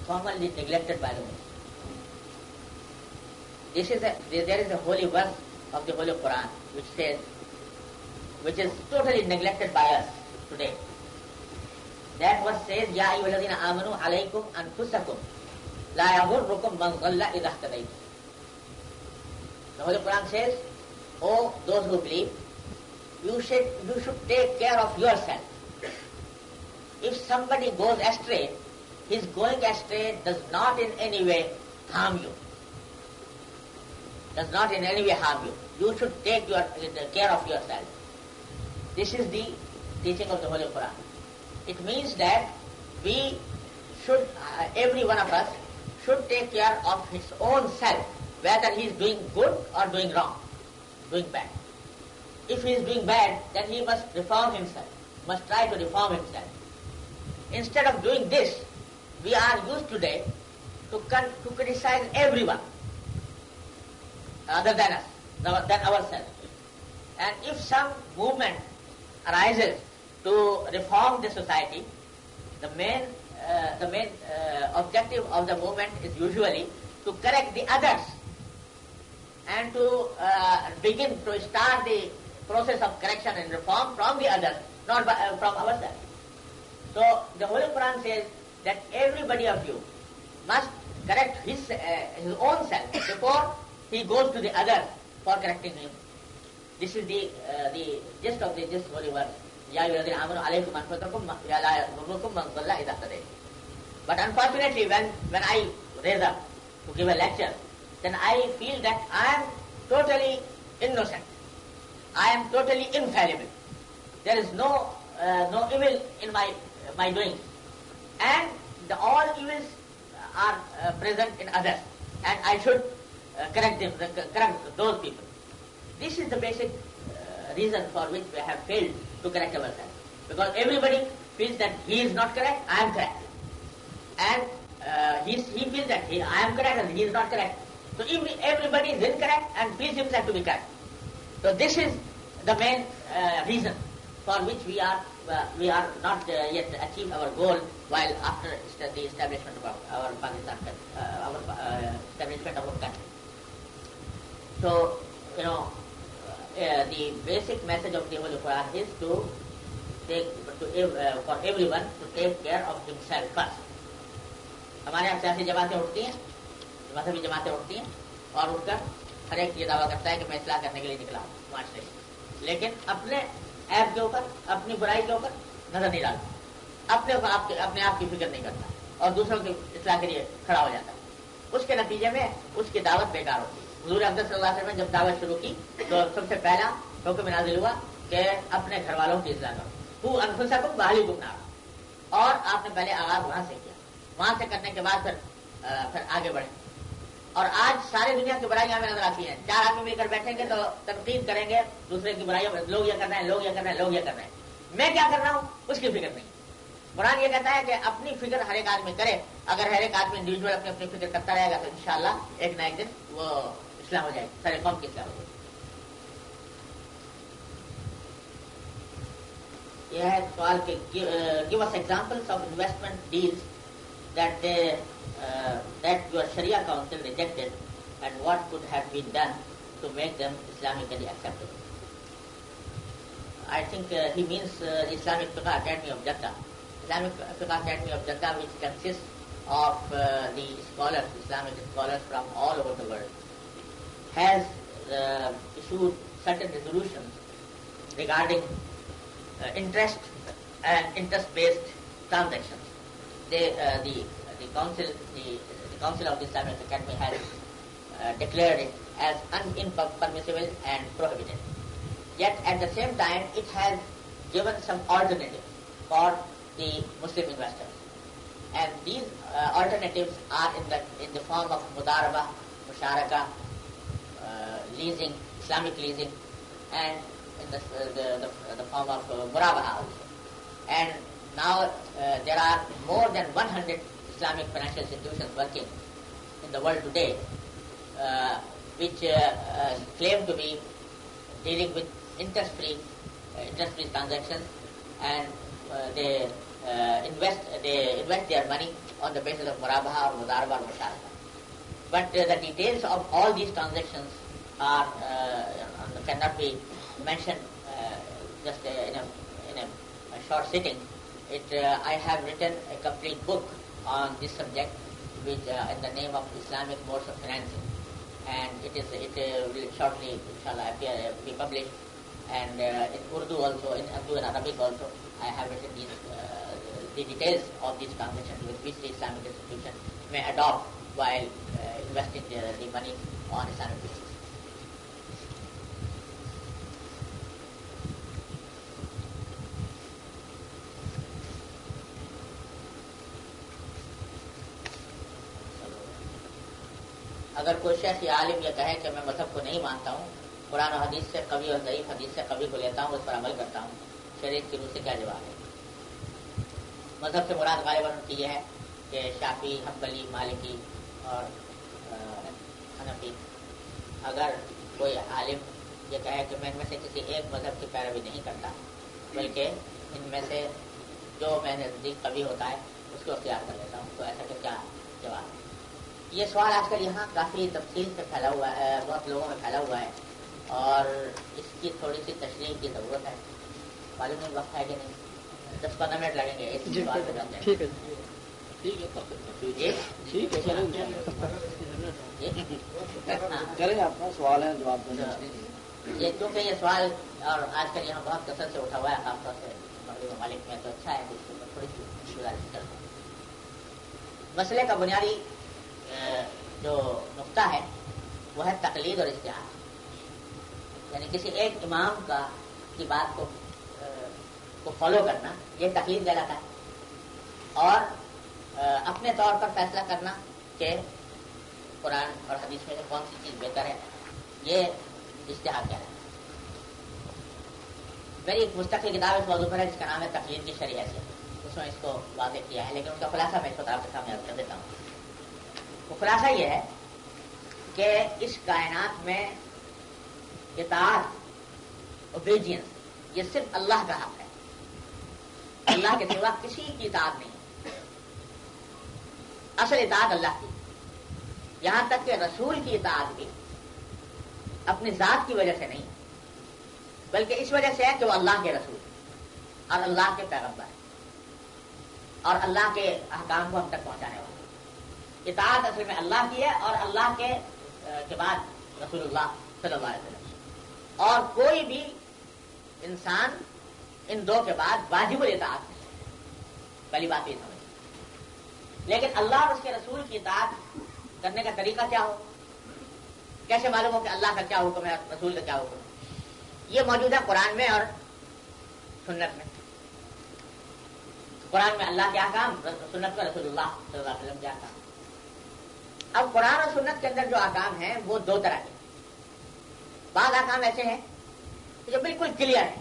commonly neglected by the Muslims. There is a holy verse of the Holy Quran which is totally neglected by us today. That verse says, Ya ayyuhalladhina amanu alaykum anfusakum la yaghurrukum man dhalla idha ihtadaytum. The Holy Quran says, oh those who believe, you should take care of yourself. If somebody goes astray, his going astray does not in any way harm you. You should take care of yourself. This is the teaching of the Holy Quran. It means that we should, every one of us should take care of his own self, whether he is doing good or doing wrong, doing bad. If he is doing bad, then he must reform himself, must try to reform himself. Instead of doing this, we are used today to criticize everyone other than us, than ourselves. And if some movement arises to reform the society, the main objective of the movement is usually to correct the others and to start the process of correction and reform from the others, not from ourselves. So the Holy Quran says that everybody of you must correct his own self before he goes to the others for correcting him. This is the gist of this holy verse. Ya ayyuhalladhina amanu alaykum anfusakum la yaghurrukum man dhalla idha ihtadaytum. But unfortunately, when I raise up to give a lecture, then I feel that I am totally innocent. I am totally infallible. There is no evil in my doing, and all evils are present in others, and I should correct those people. This is the basic reason for which we have failed to correct ourselves, because everybody feels that he is not correct, I am correct, and he feels that I am correct and he is not correct. So if everybody is incorrect and feels himself to be correct, so this is the main reason for which we are not yet achieved our goal while after the establishment of our Pakistan, establishment of our country. So the basic message of the Holy Quran is for everyone to take care of himself first. ہمارے یہاں سیاسی جماعتیں اٹھتی ہیں، مذہبی جماعتیں اٹھتی ہیں اور اٹھ کر ہر ایک یہ دعویٰ کرتا ہے کہ میں اصلاح کرنے کے لیے نکلا ہوں معاشرے سے، لیکن اپنے عیب کے اوپر، اپنی برائی کے اوپر نظر نہیں ڈالتا، اپنے آپ کی فکر نہیں کرتا اور دوسروں کی اصلاح کے لیے کھڑا ہو جاتا ہے. اس کے نتیجے میں اس کی دعوت بیکار ہوتی ہے. حضور اقدس صلی اللہ علیہ وسلم نے جب دعوت شروع کی تو سب سے پہلا حکم نازل ہوا کہ اپنے گھر والوں کی اصلاح کرو، انفسکم واہلیکم نارا، اور آپ نے پہلے آغاز وہاں سے کیا. وہاں سے کرنے کے بعد پھر آگے بڑھیں. اور آج ساری دنیا کی برائیاں ہمیں نظر آتی ہیں. 4 آدمی مل کر بیٹھیں گے تو تنقید کریں گے دوسرے کی برائیوں پر، لوگ یہ کر رہے ہیں، لوگ یہ کر رہے ہیں، لوگ یہ کر رہے ہیں. میں کیا کر رہا ہوں اس کی فکر نہیں. قرآن یہ کہتا ہے کہ اپنی فکر ہر ایک آدمی کرے. اگر ہر ایک آدمی انڈیویجول اپنی اپنی فکر کرتا رہے گا تو انشاءاللہ ایک نہ ایک دن وہ اسلام ہو جائے گی, سارے قوم کی اسلام ہو جائے گی. یہ ہے سوال کہ give us examples of investment deals that your Sharia Council rejected and what could have been done to make them Islamically acceptable. I think he means Islamic Fiqh Academy of Jeddah. Islamic Fiqh Academy of Jeddah, which consists of the scholars, Islamic scholars from all over the world, has issued certain resolutions regarding interest and interest-based transactions. The council of the Islamic Academy has declared it as impermissible and prohibited. Yet at the same time, it has given some alternatives for the Muslim investors, and these alternatives are in the form of mudaraba, musharaka, leasing, Islamic leasing, and in the form of murabaha also. And now there are more than 100 Islamic financial institutions working in the world today, which claim to be dealing with interest-free transactions, and they invest their money on the basis of murabaha or mudaraba or musharaka. But the details of all these transactions are cannot be mentioned just in a short sitting. I have written a complete book on this subject, which in the name of Islamic Modes of Financing, and it will shortly, inshallah, be published. And in Urdu also, in Urdu and Arabic also, I have written the details of these transactions with which the Islamic institution may adopt while investing the money on Islamic basis. اگر کوئی شیخ یا عالم یہ کہے کہ میں مذہب کو نہیں مانتا ہوں, قرآن و حدیث سے قوی اور ضعیف حدیث سے قوی کو لیتا ہوں, اس پر عمل کرتا ہوں, شریعت کی روح سے کیا جواب ہے؟ مذہب سے مراد غالباً ان کی یہ ہے کہ شافعی, حنبلی, مالکی اور حنفی. اگر کوئی عالم یہ کہے کہ میں ان میں سے کسی ایک مذہب کی پیروی نہیں کرتا, بلکہ ان میں سے جو میں نزدیک قوی ہوتا ہے اس کو اختیار کر لیتا ہوں, تو ایسا کہ کیا جواب ہے؟ یہ سوال آج کل یہاں کافی تفصیل سے پھیلا ہوا ہے, بہت لوگوں میں پھیلا ہوا ہے, اور اس کی تھوڑی سی تشریح کی ضرورت ہے. معلوم نہیں وقت ہے کہ نہیں, 10-15 منٹ لگیں گے اس سوال پہ جاتے ہیں. ٹھیک ہے چلیں اپنا سوال ہے جواب دیں. یہ کیونکہ یہ سوال اور آج کل یہاں بہت کثرت سے اٹھا ہوا ہے, خاص طور سے مغربی ممالک میں, تو اچھا ہے کہ تھوڑی سی گزارش کرتا ہوں. مسئلے کا بنیادی جو نقطہ ہے وہ ہے تقلید اور اجتہاد. یعنی کسی ایک امام کی بات کو فالو کرنا, یہ تقلید کہلاتا ہے, اور اپنے طور پر فیصلہ کرنا کہ قرآن اور حدیث میں کون سی چیز بہتر ہے, یہ اجتہاد کہلاتا ہے. میری ایک مستقل کتاب اس موضوع پر ہے جس کا نام ہے تقلید کی شرعی حیثیت. اس میں اس کو واضح کیا ہے, لیکن اس کا خلاصہ میں اس وقت آپ کے سامنے عرض کر دیتا ہوں. وہ خلاصہ یہ ہے کہ اس کائنات میں اطاعت, اوبیڈینس, یہ صرف اللہ کا حق ہے. اللہ کے سوا کسی کی اطاعت نہیں. اصل اطاعت اللہ کی, یہاں تک کہ رسول کی اطاعت بھی اپنی ذات کی وجہ سے نہیں, بلکہ اس وجہ سے ہے کہ وہ اللہ کے رسول اور اللہ کے پیغمبر ہیں اور اللہ کے احکام کو ہم تک پہنچانے والے. اطاعت اصل میں اللہ کی ہے, اور اللہ کے بعد رسول اللہ صلی اللہ علیہ وسلم, اور کوئی بھی انسان ان دو کے بعد واجب الاطاعت نہیں. پہلی بات یہ سمجھ. لیکن اللہ اور اس کے رسول کی اطاعت کرنے کا طریقہ کیا ہو, کیسے معلوم ہو کہ اللہ کا کیا حکم ہے, رسول کا کیا حکم ہے؟ یہ موجود ہے قرآن میں اور سنت میں. قرآن میں اللہ کے احکام, سنت میں رسول اللہ صلی اللہ علیہ وسلم کے احکام. اب قرآن اور سنت کے اندر جو احکام ہیں وہ دو طرح کے. بعض احکام ایسے ہیں جو بالکل کلیئر ہیں,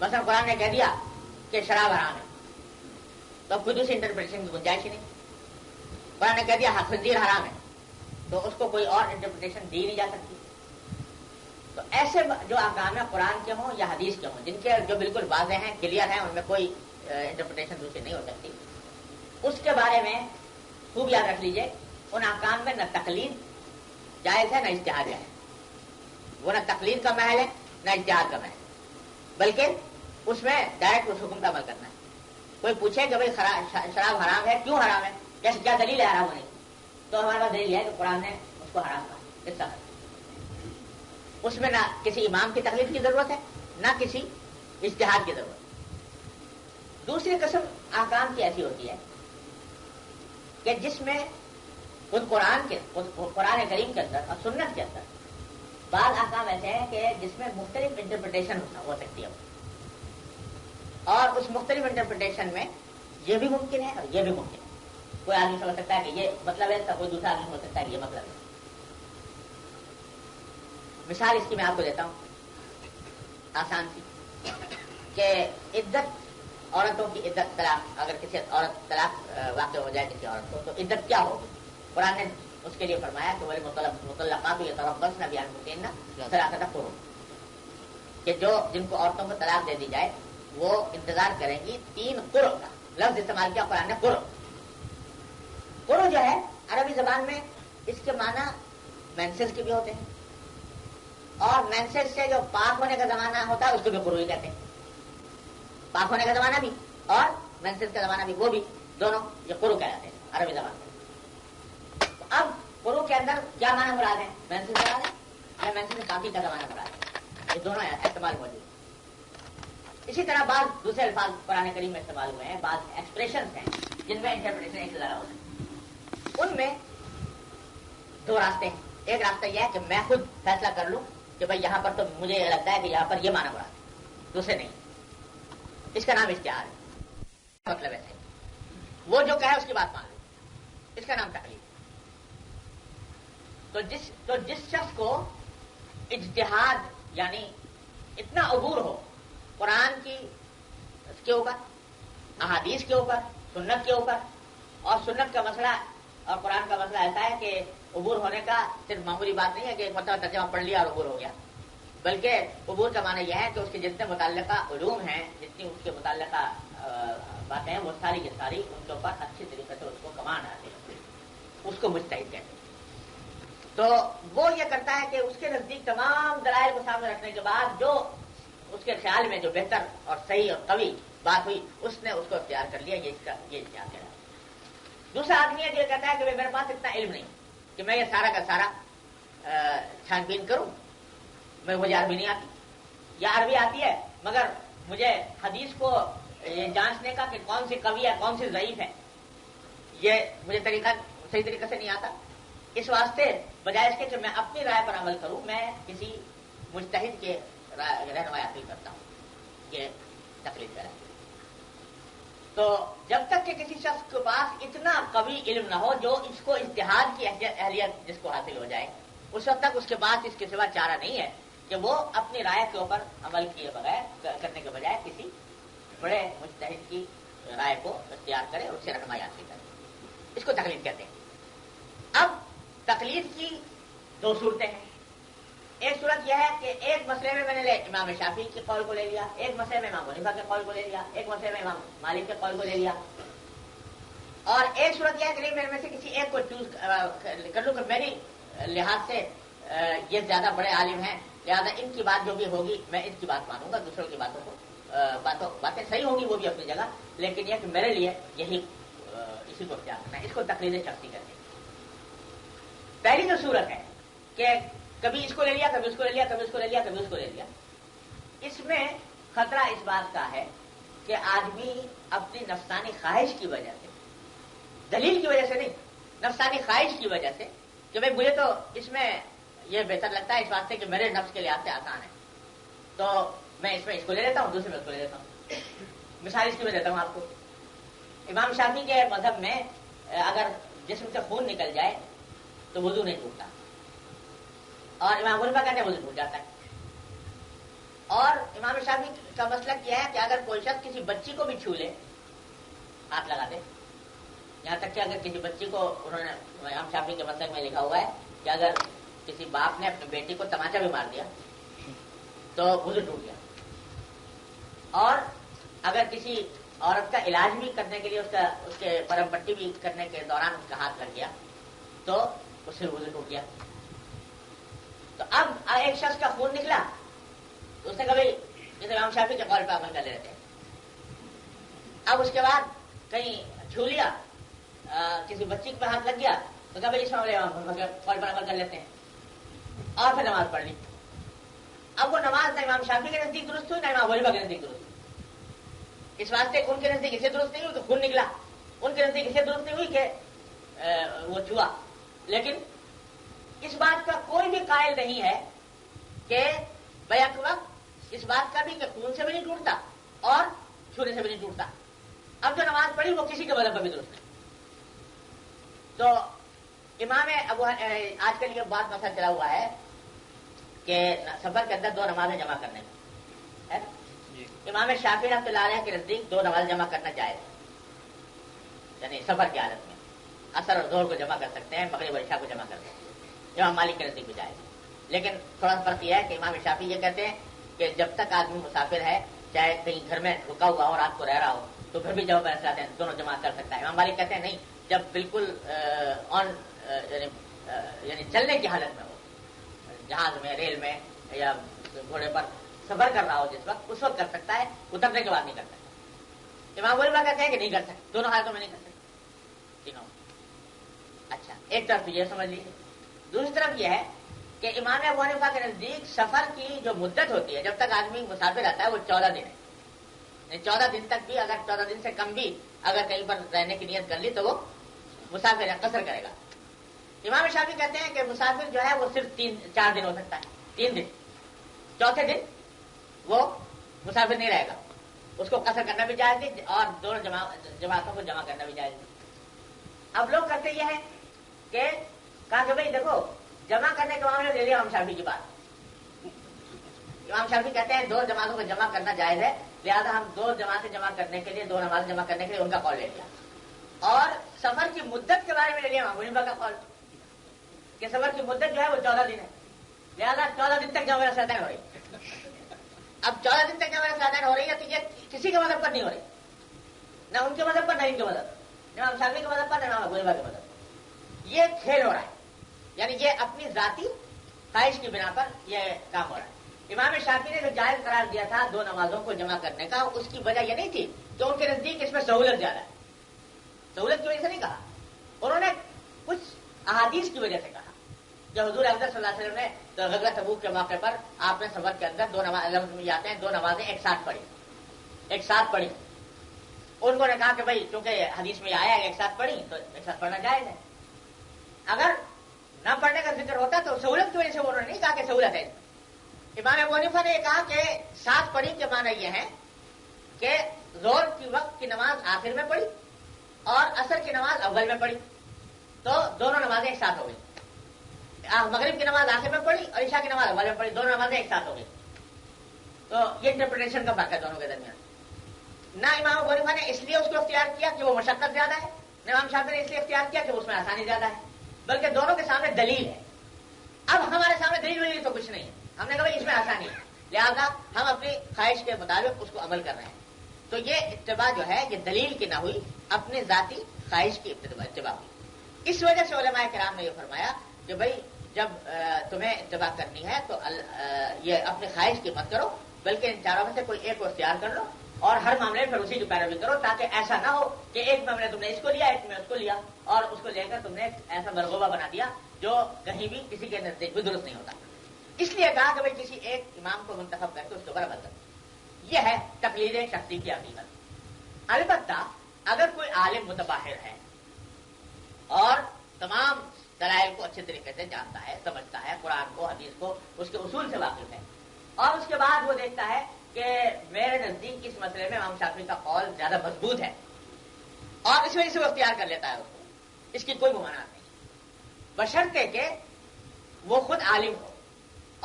مثلا قرآن نے کہہ دیا کہ شراب حرام ہے تو اب کوئی دوسری انٹرپریٹیشن کی گنجائش ہی نہیں. قرآن نے کہہ دیا خنزیر حرام ہے تو اس کو کوئی اور انٹرپریٹیشن دی نہیں جا سکتی. تو ایسے جو احکام ہیں قرآن کے ہوں یا حدیث کے ہوں، جن کے جو بالکل واضح ہیں، کلیئر ہیں، ان میں کوئی انٹرپریٹیشن دوسری نہیں ہو سکتی، اس کے بارے میں خوب یاد رکھ لیجئے ان احکام میں نہ تقلید جائز ہے نہ اجتہاد ہے. وہ نہ تقلید کا محل ہے نہ اجتہاد کا محل، بلکہ اس میں ڈائریکٹ اس حکم کا عمل کرنا ہے. کوئی پوچھے کہ بھائی شراب حرام ہے، کیوں حرام ہے، کیا دلیل ہے حرام ہونے کی، تو ہمارے پاس دلیل ہے کہ قرآن نے اس کو حرام کہا. اس طرح اس میں نہ کسی امام کی تقلید کی ضرورت ہے نہ کسی اجتہاد کی ضرورت ہے. دوسری قسم احکام کی ایسی ہوتی ہے کہ جس میں خود قرآن کریم کے اندر اور سنت کے اندر بعض احکام ایسے ہیں کہ جس میں مختلف انٹرپریٹیشن ہو سکتی ہے، اور اس مختلف انٹرپریٹیشن میں یہ بھی ممکن ہے اور یہ بھی ممکن ہے. کوئی آدمی سمجھ سکتا ہے کہ یہ مطلب ہے، کوئی دوسرا آدمی سمجھ سکتا ہے کہ یہ مطلب ہے. مثال اس کی میں آپ کو دیتا ہوں آسان سی، کہ عدت، عورتوں کی عدت، طلاق، اگر کسی عورت طلاق واقع ہو جائے کسی عورت کو تو عدت کیا ہوگی. قرآن نے اس کے لیے فرمایا کہ وہ مطلقات یتربصن بانفسہن ثلاثۃ قروء، کہ جن کو عورتوں کو طلاق دے دی جائے وہ انتظار کریں گی 3 قروء کا. لفظ استعمال کیا قرآن نے قروء. قروء جو ہے عربی زبان میں اس کے معنی مینسز کے بھی ہوتے ہیں، اور مینسز سے جو پاک ہونے کا زمانہ ہوتا ہے اس کو بھی قروء ہی کہتے ہیں. پاک ہونے کا زمانہ بھی اور مینسز کا زمانہ بھی، وہ بھی دونوں یہ قروء کہلاتے ہیں عربی زبان میں. اب قروء کے اندر کیا معنی مراد ہے، مینسز مراد ہے یا مینسز میں پاکی کا زمانہ مراد ہے، یہ دونوں احتمال موجود ہیں. اسی طرح بعض دوسرے الفاظ قرآن کریم میں استعمال ہوئے ہیں، بعض ایکسپریشنز ہیں جن میں انٹرپریٹیشن ایک سے زیادہ ہوتا ہے. ان میں 2 راستے ہیں. ایک راستہ یہ ہے کہ میں خود فیصلہ کر لوں کہ بھائی یہاں پر تو مجھے یہ لگتا ہے کہ یہاں پر یہ معنی مراد ہے، دوسرے نہیں. اس کا نام اجتہاد ہے. مطلب ایسے وہ جو کہے اس کی بات مان لو، اس کا نام تقلید. تو جس شخص کو اجتہاد یعنی اتنا عبور ہو قرآن کی اس کے اوپر، احادیث کے اوپر، سنت کے اوپر، اور سنت کا مسئلہ اور قرآن کا مسئلہ ایسا ہے کہ عبور ہونے کا صرف معمولی بات نہیں ہے کہ ایک مرتبہ ترجمہ پڑھ لیا اور عبور ہو گیا، بلکہ عبور کا معنی یہ ہے کہ اس کے جتنے متعلقہ علوم ہیں، جتنی اس کے متعلقہ باتیں ہیں، وہ ساری کی ساری ان کے اوپر اچھی طریقے سے اس کو کمان آتی ہے، اس کو مجتہد کہتے ہیں. تو وہ یہ کرتا ہے کہ اس کے نزدیک تمام دلائل کو سامنے رکھنے کے بعد جو اس کے خیال میں جو بہتر اور صحیح اور قوی بات ہوئی اس نے اس کو اختیار کر لیا، یہ اختیار کیا. دوسرا آدمی ہے جو کہتا ہے کہ میرے پاس اتنا علم نہیں کہ میں یہ سارا کا سارا چھان بین کروں، مجھے عربی نہیں آتی، یا عربی آتی ہے مگر مجھے حدیث کو یہ جانچنے کا کہ کون سی قوی ہے کون سی ضعیف ہے یہ مجھے صحیح طریقے سے نہیں آتا. اس واسطے بجائے اس کے کہ میں اپنی رائے پر عمل کروں، میں کسی مجتہد کے رہنمائی حاصل کرتا ہوں. یہ تقلید ہے. تو جب تک کہ کسی شخص کے پاس اتنا قوی علم نہ ہو جو اس کو اجتہاد کی اہلیت جس کو حاصل ہو جائے، اس وقت تک اس کے پاس اس کے سوا چارہ نہیں ہے کہ وہ اپنی رائے کے اوپر عمل کیے بغیر کرنے کے بجائے کسی بڑے مجتہد کی رائے کو اختیار کرے اور اس سے رہنمائی حاصل کرے. اس کو تقلید کہتے ہیں. اب تقلید کی 2 صورتیں ہیں. ایک صورت یہ ہے کہ ایک مسئلے میں میں نے امام شافعی کے قول کو لے لیا، ایک مسئلے میں امام حنیفہ کے قول کو لے لیا، ایک مسئلے میں امام مالک کے قول کو لے لیا. اور ایک صورت یہ ہے کہ میرے میں سے کسی ایک کو چوز کر لوں کہ میری لحاظ سے یہ زیادہ بڑے عالم ہیں، لہٰذا ان کی بات جو بھی ہوگی میں ان کی بات مانوں گا، دوسروں کی باتیں صحیح ہوں گی وہ بھی اپنی جگہ، لیکن یہ کہ میرے لیے یہی اسی کو اختیار کرنا ہے. اس کو تقلید شخصی کہتے ہیں. پہلی جو صورت ہے کہ کبھی اس کو لے لیا، کبھی اس کو لے لیا، کبھی اس کو لے لیا، کبھی اس کو لے لیا، اس میں خطرہ اس بات کا ہے کہ آدمی اپنی نفسانی خواہش کی وجہ سے، دلیل کی وجہ سے نہیں، نفسانی خواہش کی وجہ سے کہ بھائی مجھے تو اس میں یہ بہتر لگتا ہے اس واسطے کہ میرے نفس کے لحاظ سے آسان ہے، تو میں اس کو لے لیتا ہوں، دوسرے میں اس کو لے لیتا ہوں. مثال اس کی میں دیتا ہوں آپ کو. امام شافعی کے مذہب میں اگر جسم سے خون نکل جائے تو وضو نہیں ٹوٹتا، اور امام ابو حنیفہ کہتے ہیں وضو ٹوٹ جاتا ہے. اور امام شافعی کا مسلک یہ ہے کہ اگر کوئی شخص کسی بچی کو بھی چھو لے, ہاتھ لگا دے, یہاں تک کہ اگر کسی بچی کو, انہوں نے امام شافعی کے مسلک میں لکھا ہوا ہے کہ اگر کسی باپ نے اپنی بیٹی کو تماچا بھی مار دیا تو وضو ٹوٹ گیا. اور اگر کسی عورت کا علاج بھی کرنے کے لیے اس کے پرم پٹی بھی کرنے کے دوران اس کا ہاتھ لگ گیا تو اس سے وضو ٹوٹ گیا. تو اب ایک شخص کا خون نکلا تو اس نے کبھی جیسے امام شافعی کے قول پہ عمل کر لیتے ہیں. اب اس کے بعد کہیں چھو لیا, کسی بچی پہ ہاتھ لگ گیا تو کبھی اس معاملے قول پر عمل کر لیتے ہیں اور پھر نماز پڑھ لی. اب وہ نماز نہ امام شافعی کے نزدیک درست ہوئی نہ امام ابو حنیفہ کے نزدیک درست ہوئی. اس واسطے ان کے نزدیک اسے درست نہیں ہوئی کہ خون نکلا, ان کے نزدیک اسے درست نہیں ہوئی کہ وہ چھوا. لیکن اس بات کا کوئی بھی قائل نہیں ہے کہ بیک وقت اس بات کا بھی کہ خون سے بھی نہیں ٹوٹتا اور چھونے سے بھی نہیں ٹوٹتا. اب جو نماز پڑھی وہ کسی کے مذہب پر بھی درست نہیں. تو امام ابو آج کل یہ بات مسئلہ چلا ہوا ہے کہ سفر کے اندر 2 نمازیں جمع کرنے میں, امام شافعی رحمۃ اللہ علیہ کے نزدیک 2 نماز جمع کرنا جائز ہے, یعنی سفر کی حالت میں عصر اور ظہر کو جمع کر سکتے ہیں, مغرب اور عشاء کو جمع کر سکتے ہیں. امام مالک کے نزدیک بھی جائز ہے. لیکن تھوڑا سا فرق یہ ہے کہ امام شافعی یہ کہتے ہیں کہ جب تک آدمی مسافر ہے, چاہے کہیں گھر میں رکا ہوا ہو, رات کو رہ رہا ہو, تو پھر بھی جب ایسا ہیں دونوں جماعت کر سکتا ہے. امام مالک کہتے ہیں نہیں, جب بالکل یعنی چلنے کی حالت میں ہو, جہاز میں, ریل میں یا گھوڑے پر سفر کر رہا ہو جس وقت, اس وقت کر سکتا ہے, اترنے کے بعد نہیں کر سکتا. امام ابو حنیفہ کہتے ہیں کہ نہیں کر سکتے, دونوں حالتوں میں نہیں کر سکتے تینوں. اچھا, ایک طرف یہ سمجھ لیجیے. دوسری طرف یہ ہے کہ امام ابو حنیفہ کے نزدیک سفر کی جو مدت ہوتی ہے جب تک آدمی مسافر رہتا ہے وہ 14 دن ہے. 14 دن تک بھی, اگر 14 دن سے کم بھی اگر کہیں پر رہنے کی نیت کر لی تو وہ مسافر ہے, قصر کرے گا. امام شافعی کہتے ہیں کہ مسافر جو ہے وہ صرف 4 دن ہو سکتا ہے, 3 دن. چوتھے دن وہ مسافر نہیں رہے گا, اس کو قصر کرنا بھی جائز ہے اور دونوں جماعتوں کو جمع کرنا بھی جائز ہے. اب لوگ کرتے یہ ہیں کہ کہا کہ بھائی دیکھو, جمع کرنے کے معاملے میں لے لیا امام شافعی کی بات. امام شافعی کہتے ہیں 2 جماعتوں کو جمع کرنا جائز ہے, لہذا ہم 2 جماعتیں جمع کرنے کے لیے, 2 نمازیں جمع کرنے کے لیے ان کا قول لے لیا. اور سفر کی مدت کے بارے میں لے لیا امام حنیفہ کا قول کہ سفر کی مدت جو ہے وہ 14 دن ہے, لہذا 14 دن تک جمع رساتین ہو رہی. اب 14 دن تک جمع رساتین ہو رہی ہے تو یہ کسی کے مذہب پر نہیں ہو رہی, نہ ان کے مذہب پر نہ ان کے مذہب, امام شافعی کے مذہب پر نہ امام ابو حنیفہ کے مذہب پر. یہ کھیل ہو رہا ہے, یعنی یہ اپنی ذاتی خواہش کی بنا پر یہ کام ہو رہا ہے. امام شافعی نے جو جائز قرار دیا تھا 2 نمازوں کو جمع کرنے کا, اس کی وجہ یہ نہیں تھی کہ ان کے نزدیک اس میں سہولت زیادہ ہے. سہولت کی وجہ سے نہیں کہا, انہوں نے کچھ احادیث کی وجہ سے کہا کہ حضور اکرم صلی اللہ علیہ وسلم نے غزوہ تبوک کے موقع پر آپ نے سفر کے اندر 2 نمازیں ایک ساتھ پڑھی. انہوں نے کہا کہ بھائی چونکہ حدیث میں آیا ہے ایک ساتھ پڑھی تو ایک ساتھ پڑھنا جائز ہے. اگر نہ پڑھنے کا ذکر ہوتا تو سہولت کی وجہ سے انہوں نے نہیں کہا کہ سہولت ہے. امام ابو حنیفہ نے کہا کہ ساتھ پڑھی کے معنی یہ ہے کہ ظہر کی وقت کی نماز آخر میں پڑھی اور عصر کی نماز اول میں پڑھی, تو دونوں نمازیں ایک ساتھ ہو گئی. مغرب کی نماز آخر میں پڑھی اور عشاء کی نماز اول میں پڑھی, دونوں نمازیں ایک ساتھ ہو گئی. تو یہ انٹرپریٹیشن کا فرق ہے دونوں کے درمیان. نہ امام ابو حنیفہ نے اس لیے اس کو اختیار کیا کہ وہ مشقت زیادہ ہے, نہ امام شافعی نے اس لیے اختیار کیا کہ اس میں آسانی زیادہ ہے, بلکہ دونوں کے سامنے دلیل ہے. اب ہمارے سامنے دلیل ہوئی تو کچھ نہیں ہے, ہم نے کہا بھائی اس میں آسانی ہے, لہذا ہم اپنی خواہش کے مطابق اس کو عمل کر رہے ہیں. تو یہ اتباع جو ہے یہ دلیل کی نہ ہوئی, اپنی ذاتی خواہش کی اتباع ہوئی. اس وجہ سے علماء کرام نے یہ فرمایا کہ بھائی جب تمہیں اتباع کرنی ہے تو یہ اپنی خواہش کی مت کرو, بلکہ ان چاروں میں سے کوئی ایک کو اختیار کر لو اور ہر معاملے میں پھر اسی کی پیروی کرو, تاکہ ایسا نہ ہو کہ ایک معاملے تم نے اس کو لیا, ایک میں اس کو لیا, اور اس کو لے کر تم نے ایسا مرغوبہ بنا دیا جو کہیں بھی کسی کے نزدیک بھی درست نہیں ہوتا. اس لیے کہا کہ بھائی کسی ایک امام کو منتخب کر کے اس کے اوپر عمل کرو. یہ ہے تقلید شخصی کی حقیقت. البتہ اگر کوئی عالم متباہر ہے اور تمام دلائل کو اچھے طریقے سے جانتا ہے, سمجھتا ہے, قرآن کو, حدیث کو, اس کے اصول سے واقف ہے, اور اس کے بعد وہ دیکھتا ہے کہ میرے نزدیک اس مسئلے میں امام شافعی کا قول زیادہ مضبوط ہے, اور اس وجہ سے وہ اختیار کر لیتا ہے اس کو, اس کی کوئی ممانعت نہیں, بشرطے کہ وہ خود عالم ہو,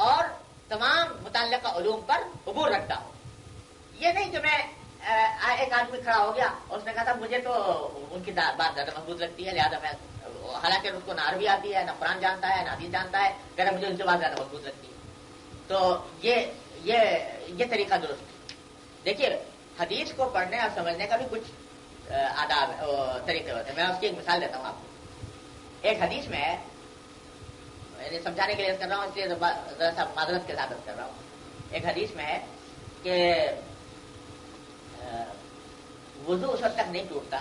اور تمام متعلقہ علوم پر عبور رکھتا ہو. یہ نہیں کہ میں ایک آدمی کھڑا ہو گیا اور اس نے کہا تھا مجھے تو ان کی بات زیادہ مضبوط لگتی ہے لہٰذا میں، حالانکہ اس کو نہ عربی آتی ہے، نہ قرآن جانتا ہے، نہ حدیث جانتا ہے، کہہ رہا مجھے ان کی بات زیادہ مضبوط لگتی ہے. تو یہ طریقہ درست ہے. دیکھیے حدیث کو پڑھنے اور سمجھنے کا بھی کچھ آداب طریقے ہوتے ہیں. میں اس کی ایک مثال دیتا ہوں آپ کو. ایک حدیث میں ہے، میں سمجھانے کے لیے کر رہا ہوں، اس لیے ذرا سا معذرت کے ساتھ کر رہا ہوں. ایک حدیث میں ہے کہ وضو اس وقت تک نہیں ٹوٹتا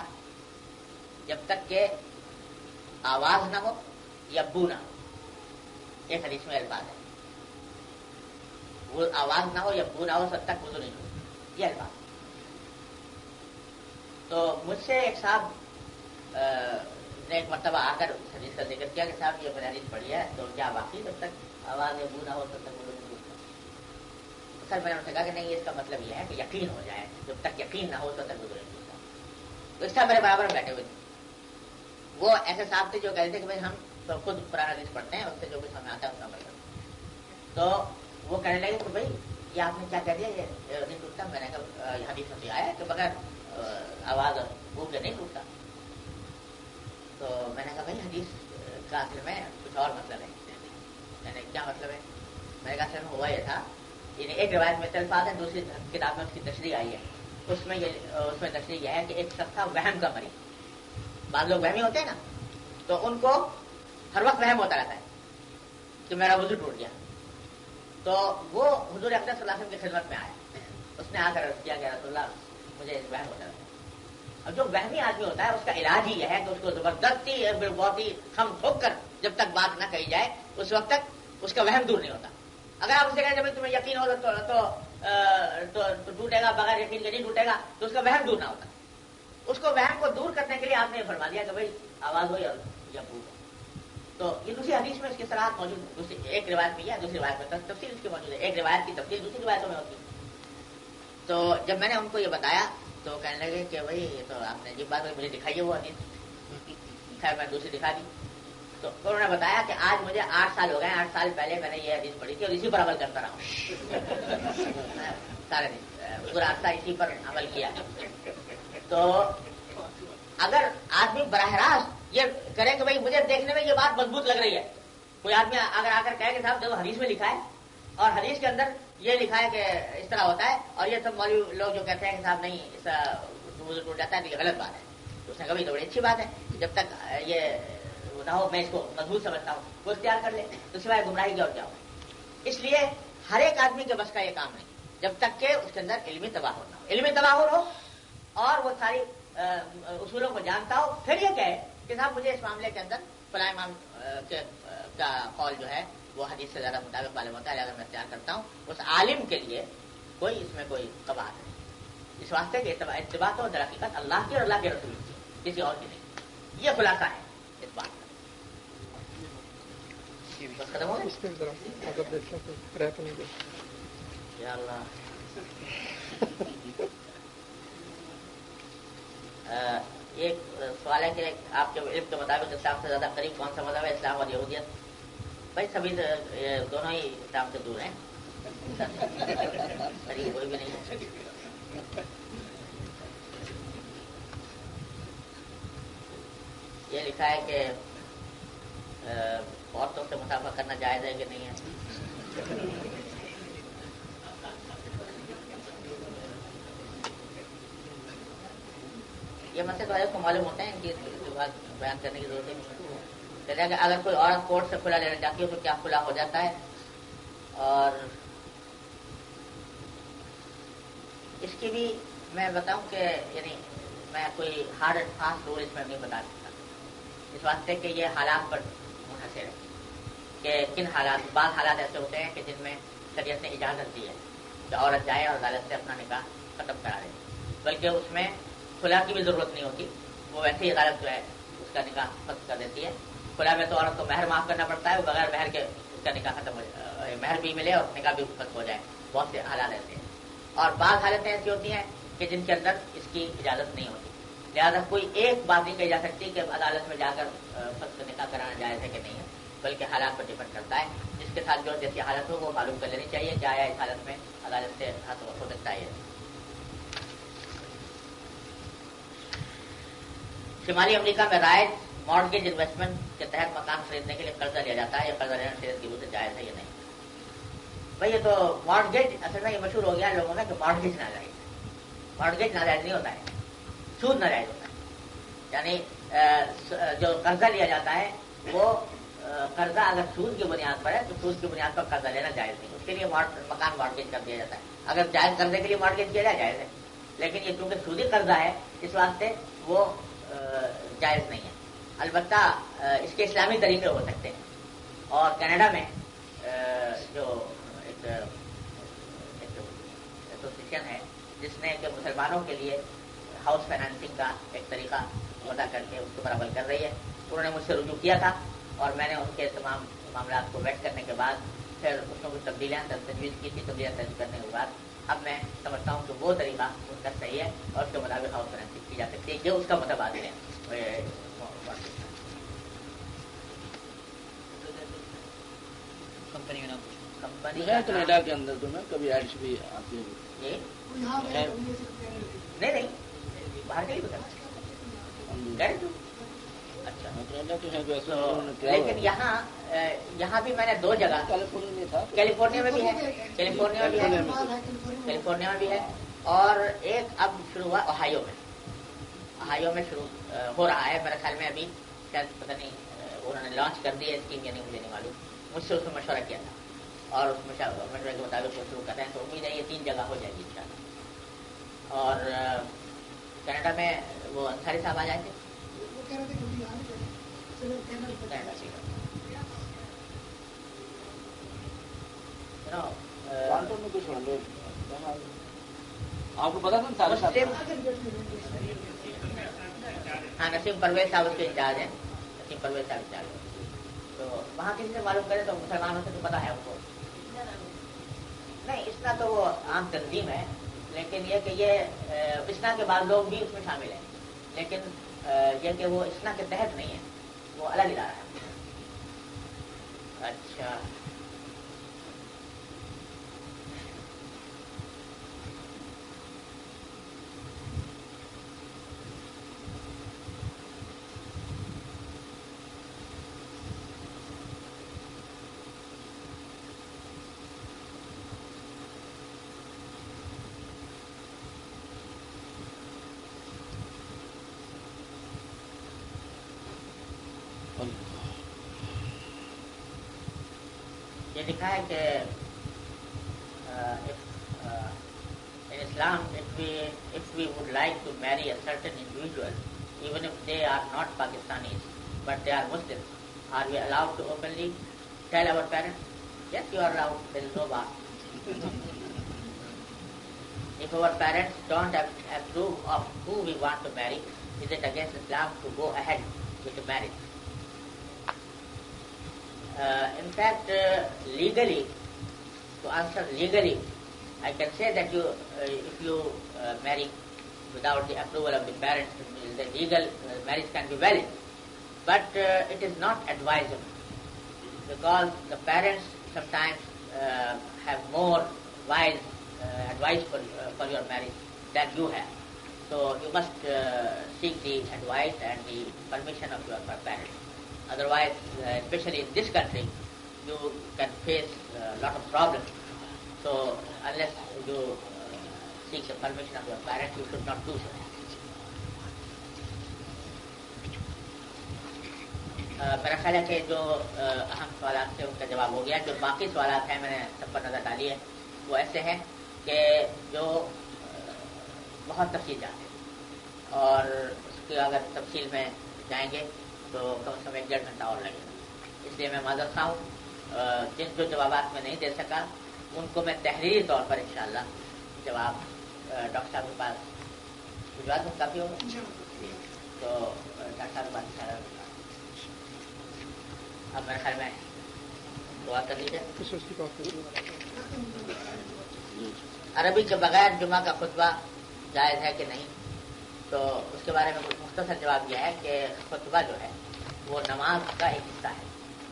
جب تک کہ آواز نہ ہو یا بو نہ ہو. ایک حدیث میں الفاظ ہے، وہ آواز نہ ہو یا بو نہ ہو تب تک وضو نہیں ٹوٹتا. یہ الفاظ. تو مجھ سے ایک صاحب نے ایک مرتبہ آ کر حدیث کا ذکر کیا کہ صاحب یہ حدیث پڑھی ہے تو کیا واقعی جب تک آواز یا بو نہ ہو تب تک وضو نہیں ٹوٹتا؟ سر میں نے ان سے کہا کہ نہیں، اس کا مطلب یہ ہے کہ یقین ہو جائے، جب تک یقین نہ ہو تب تک وضو نہیں ٹوٹتا. تو اس طرح میرے برابر بیٹھے ہوئے تھے. وہ ایسے صاحب تھے جو کہتے تھے کہ بھائی ہم تو خود قرآن حدیث پڑھتے ہیں، اس سے جو کچھ ہمیں آتا ہے اس کا عمل کرتے ہیں. تو وہ کہنے لگے کہ بھائی یہ آپ نے کیا کہہ دیا، یہ نہیں ٹوٹتا. میں نے کہا حدیث میں آیا کہ بغیر آواز اور بو کے نہیں ٹوٹتا. تو میں نے کہا بھائی حدیث کا اصل میں کچھ اور مطلب ہے. میں نے کیا مطلب ہے؟ میں نے کہا اصل میں ہوا یہ تھا، یعنی ایک روایت میں الفاظ ہے، دوسری کتاب میں اس کی تشریح آئی ہے. اس میں تشریح یہ ہے کہ ایک شخص تھا وہم کا مریض. بعض لوگ وہمی ہوتے ہیں نا، تو ان کو ہر وقت وہم ہوتا رہتا ہے کہ میرا وضو ٹوٹ گیا. تو وہ حضور اقدس صلی اللہ علیہ وسلم کی خدمت میں آیا. اس نے آ کر عرض کیا کہ رسول اللہ مجھے وہم ہوتا رہتا ہے. اب جو وہمی آدمی ہوتا ہے اس کا علاج ہی یہ ہے کہ اس کو زبردستی بہت ہی خم ٹھوک کر جب تک بات نہ کہی جائے اس وقت تک اس کا وہم دور نہیں ہوتا. اگر آپ اسے کہیں کہ تمہیں یقین ہو تو ٹوٹے گا، بغیر یقین کے نہیں ٹوٹے گا، تو اس کا وہم دور نہ ہوتا. اس کو وہم کو دور کرنے کے لیے آپ نے فرما دیا کہ بھائی آواز ہو یا بو. تو یہ دوسری حدیث میں اس کی صراحت موجود ہے. ایک روایت میں ہے، دوسری روایت میں تفصیل اس کی موجود ہے. ایک روایت کی تفصیل دوسری روایتوں میں ہوتی ہے. تو جب میں نے ان کو یہ بتایا تو کہنے لگے کہ بھائی یہ تو آپ نے جب بات ہوئی مجھے دکھائیے وہ حدیث. خیر میں دوسری دکھا دی. تو انہوں نے بتایا کہ آج مجھے 8 سال ہو گئے، 8 سال پہلے میں نے یہ حدیث پڑھی تھی اور اسی پر عمل کرتا رہا ہوں. سارے دن پورا عرصہ اسی پر عمل کیا. تو اگر آدمی براہ راست یہ کرے کہ بھائی مجھے دیکھنے میں یہ بات مضبوط لگ رہی ہے، کوئی آدمی اگر آ کر کہے کہ صاحب دیکھو حدیث میں لکھا ہے اور حدیث کے اندر یہ لکھا ہے کہ اس طرح ہوتا ہے، اور یہ سب مولوی لوگ جو کہتے ہیں کہ صاحب نہیں اس وضو ٹوٹ جاتا ہے، تو یہ غلط بات ہے. تو اس نے کہا بھائی تو بڑی اچھی بات ہے، جب تک یہ نہ ہو میں اس کو مضبوط سمجھتا ہوں، وہ اختیار کر لے. تو سوائے گمراہی کے اور کیا ہو. اس لیے ہر ایک آدمی کے بس کا یہ کام نہیں جب تک کہ اس کے اندر علمی تباہر نہ ہو. علمی تباہر ہو اور وہ ساری اصولوں کو جانتا ہو، پھر یہ کہے کہ صاحب مجھے اس معاملے کے اندر فلاں امام کا قول جو ہے وہ حدیث سے زیادہ مطابق معلوم ہوتا ہے، اگر میں اختیار کرتا ہوں. اس عالم کے لیے کوئی اس میں کوئی قباحت نہیں. اس واسطے کہ اتباع تو در حقیقت اللہ کی اور اللہ کے رسول کی، کسی اور کی نہیں. یہ خلاصہ ہے اس بات کا. بس ختم ہو گیا. یا اللہ. ایک سوال ہے کہ آپ کے علم کے مطابق اسلام سے زیادہ قریب کون سا مذہب ہے، اسلام اور یہودیت؟ بھائی سبھی دونوں ہی اسلام سے دور ہیں، قریب کوئی بھی نہیں ہے. یہ لکھا ہے کہ عورتوں سے مسافہ کرنا جائز ہے کہ نہیں ہے؟ یہ مسئلے والے کو معلوم ہوتے ہیں، ان کی بات بیان کرنے کی ضرورت نہیں. چلے کہ اگر کوئی عورت کورٹ سے کھلا لینا چاہتی ہے تو کیا کھلا ہو جاتا ہے؟ اور اس کی بھی میں بتاؤں کہ یعنی میں کوئی ہارڈ اینڈ فاسٹ رول اس میں نہیں بتا سکتا، اس واسطے کہ یہ حالات پر منحصر ہے کہ کن حالات. بعض حالات ایسے ہوتے ہیں کہ جن میں شریعت نے اجازت دی ہے کہ عورت جائے اور عدالت سے اپنا نکاح ختم کرا دے، بلکہ اس میں خلا کی بھی ضرورت نہیں ہوتی. وہ ویسے ہی عدالت جو ہے اس کا نکاح ختم کر دیتی ہے. خلا میں تو عورت کو مہر معاف کرنا پڑتا ہے، بغیر مہر کے اس کا نکاح ختم ہو جائے، مہر بھی ملے اور نکاح بھی ختم ہو جائے. بہت سے حالات ایسے ہیں. اور بعض حالتیں ایسی ہوتی ہیں کہ جن کے اندر اس کی اجازت نہیں ہوتی. لہذا کوئی ایک بات نہیں کہی جا سکتی کہ عدالت میں جا کر فسخ نکاح کرانا جائز ہے کہ نہیں ہے. بلکہ حالات پر ڈپینڈ کرتا ہے. جس کے ساتھ جو جیسی حالت ہو وہ معلوم کر لینی چاہیے کہ آیا اس حالت میں عدالت سے ہاتھ ہو سکتا ہے. شمالی امریکہ میں رائٹ مارگیج انویسٹمنٹ کے تحت مکان خریدنے کے لیے قرضہ لیا جاتا ہے. یہ قرضہ لینا شریعت کی روح سے جائز ہے یا نہیں؟ بھائی یہ تو مارگیج اصل میں یہ مشہور ہو گیا لوگوں میں کہ مارگیج ناجائز. مارگیج ناجائز نہیں ہوتا ہے, سود ناجائز ہوتا ہے. یعنی جو قرضہ لیا جاتا ہے وہ قرضہ اگر سود کی بنیاد پر ہے تو سود کی بنیاد پر قرضہ لینا جائز نہیں. اس کے لیے مکان مارگیج کر دیا جاتا ہے. اگر جائز قرضے کے لیے مارگیج کیا جائے جائز ہے, لیکن یہ چونکہ سودی قرضہ ہے اس واسطے وہ جائز نہیں ہے. البتہ اس کے اسلامی طریقے ہو سکتے ہیں. اور کینیڈا میں جو ایک ایسوسیشن ہے جس نے کہ مسلمانوں کے لیے ہاؤس فائنانسنگ کا ایک طریقہ وضع کر کے اس کے پر عمل کر رہی ہے. انہوں نے مجھ سے رجوع کیا تھا اور میں نے ان کے تمام معاملات کو ویٹ کرنے کے بعد پھر اس میں کچھ تبدیلیاں تجویز کی تھی. تبدیلیاں تجویز کرنے کے بعد اب میں سمجھتا ہوں کہ وہ طریقہ ان کا صحیح ہے اور اس کے مطابق ہاؤس فائنانسنگ کی جا سکتی ہے. یہ اس کا متبادل ہے. کمپنی کا نام کمپنی ہے کینیڈا کے اندر تو نا کبھی ایڈس بھی آتی ہے. نہیں باہر کے لیے بتا. اچھا کینیڈا تو ہے ویسے لیکن یہاں بھی میں نے 2 جگہ کیلیفورنیا میں تھا. کیلیفورنیا میں بھی ہے, کیلیفورنیا میں بھی ہے اور ایک اب شروع ہوا اوہایو میں شروع ہو رہا ہے. میرے خیال میں ابھی شاید پتہ نہیں انہوں نے لانچ کر دی ہے اسکیم یا نہیں مجھے نہیں معلوم. مجھ سے اس میں مشورہ کیا تھا اور اس مشورے کے مطابق وہ شروع کرتے ہیں تو امید ہے یہ 3 جگہ ہو جائے گی انشاءاللہ. اور کینیڈا میں وہ انصاری صاحب آ جائیں گے. میں کچھ آپ کو پتا تھا ہاں نسیم پرویز صاحب اس کے انچارج ہیں. نسیم پرویز صاحب انچارج ہیں تو وہاں کسی سے معلوم کرے تو مسلمانوں سے تو پتا ہے ان کو. نہیں اسنا تو وہ عام تنظیم ہے لیکن یہ کہ یہ اسنا کے بعد لوگ بھی اس میں شامل ہیں لیکن یہ کہ وہ اسنا کے تحت نہیں ہے, وہ الگ ادارہ ہے. اچھا یہ لکھا ہے کہ in Islam if we would like to marry a certain individual even if they are not Pakistanis but they are Muslims, are we allowed to openly tell our parents? Yes, you are allowed. There is no bar. If our parents don't approve of who we want to marry, is it against Islam to go ahead with the marriage? In fact, legally, to answer legally, I can say that if you marry without the approval of the parents, the legal marriage can be valid. But it is not advisable because the parents sometimes have more wise advice for your marriage than you have. So you must seek the advice and the permission of your parents. Otherwise, especially in this country, you can face a lot of problems. So unless you seek the permission of your parents, you should not do so. میرا خیال ہے کہ جو اہم سوالات تھے ان کا جواب ہو گیا. جو باقی سوالات ہیں میں نے سب پر نظر ڈالی ہے وہ ایسے ہیں کہ جو بہت تفصیل جاتے ہیں اور اس کی اگر تفصیل میں جائیں گے تو کم از کم 1.5 گھنٹہ اور لگے گا. اس لیے میں معذرت خواہ ہوں. جن جو جوابات میں نہیں دے سکا ان کو میں تحریری طور پر انشاءاللہ جواب ڈاکٹر صاحب کے پاس بھجوا دوں. کافی ہوگا تو ڈاکٹر صاحب کے پاس انشاءاللہ. اب میرے خیال میں دعا کر لیجیے. عربی کے بغیر جمعہ کا خطبہ جائز ہے کہ نہیں؟ تو اس کے بارے میں کچھ مختصر جواب یہ ہے کہ خطبہ جو ہے وہ نماز کا ایک حصہ ہے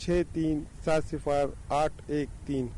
63708113।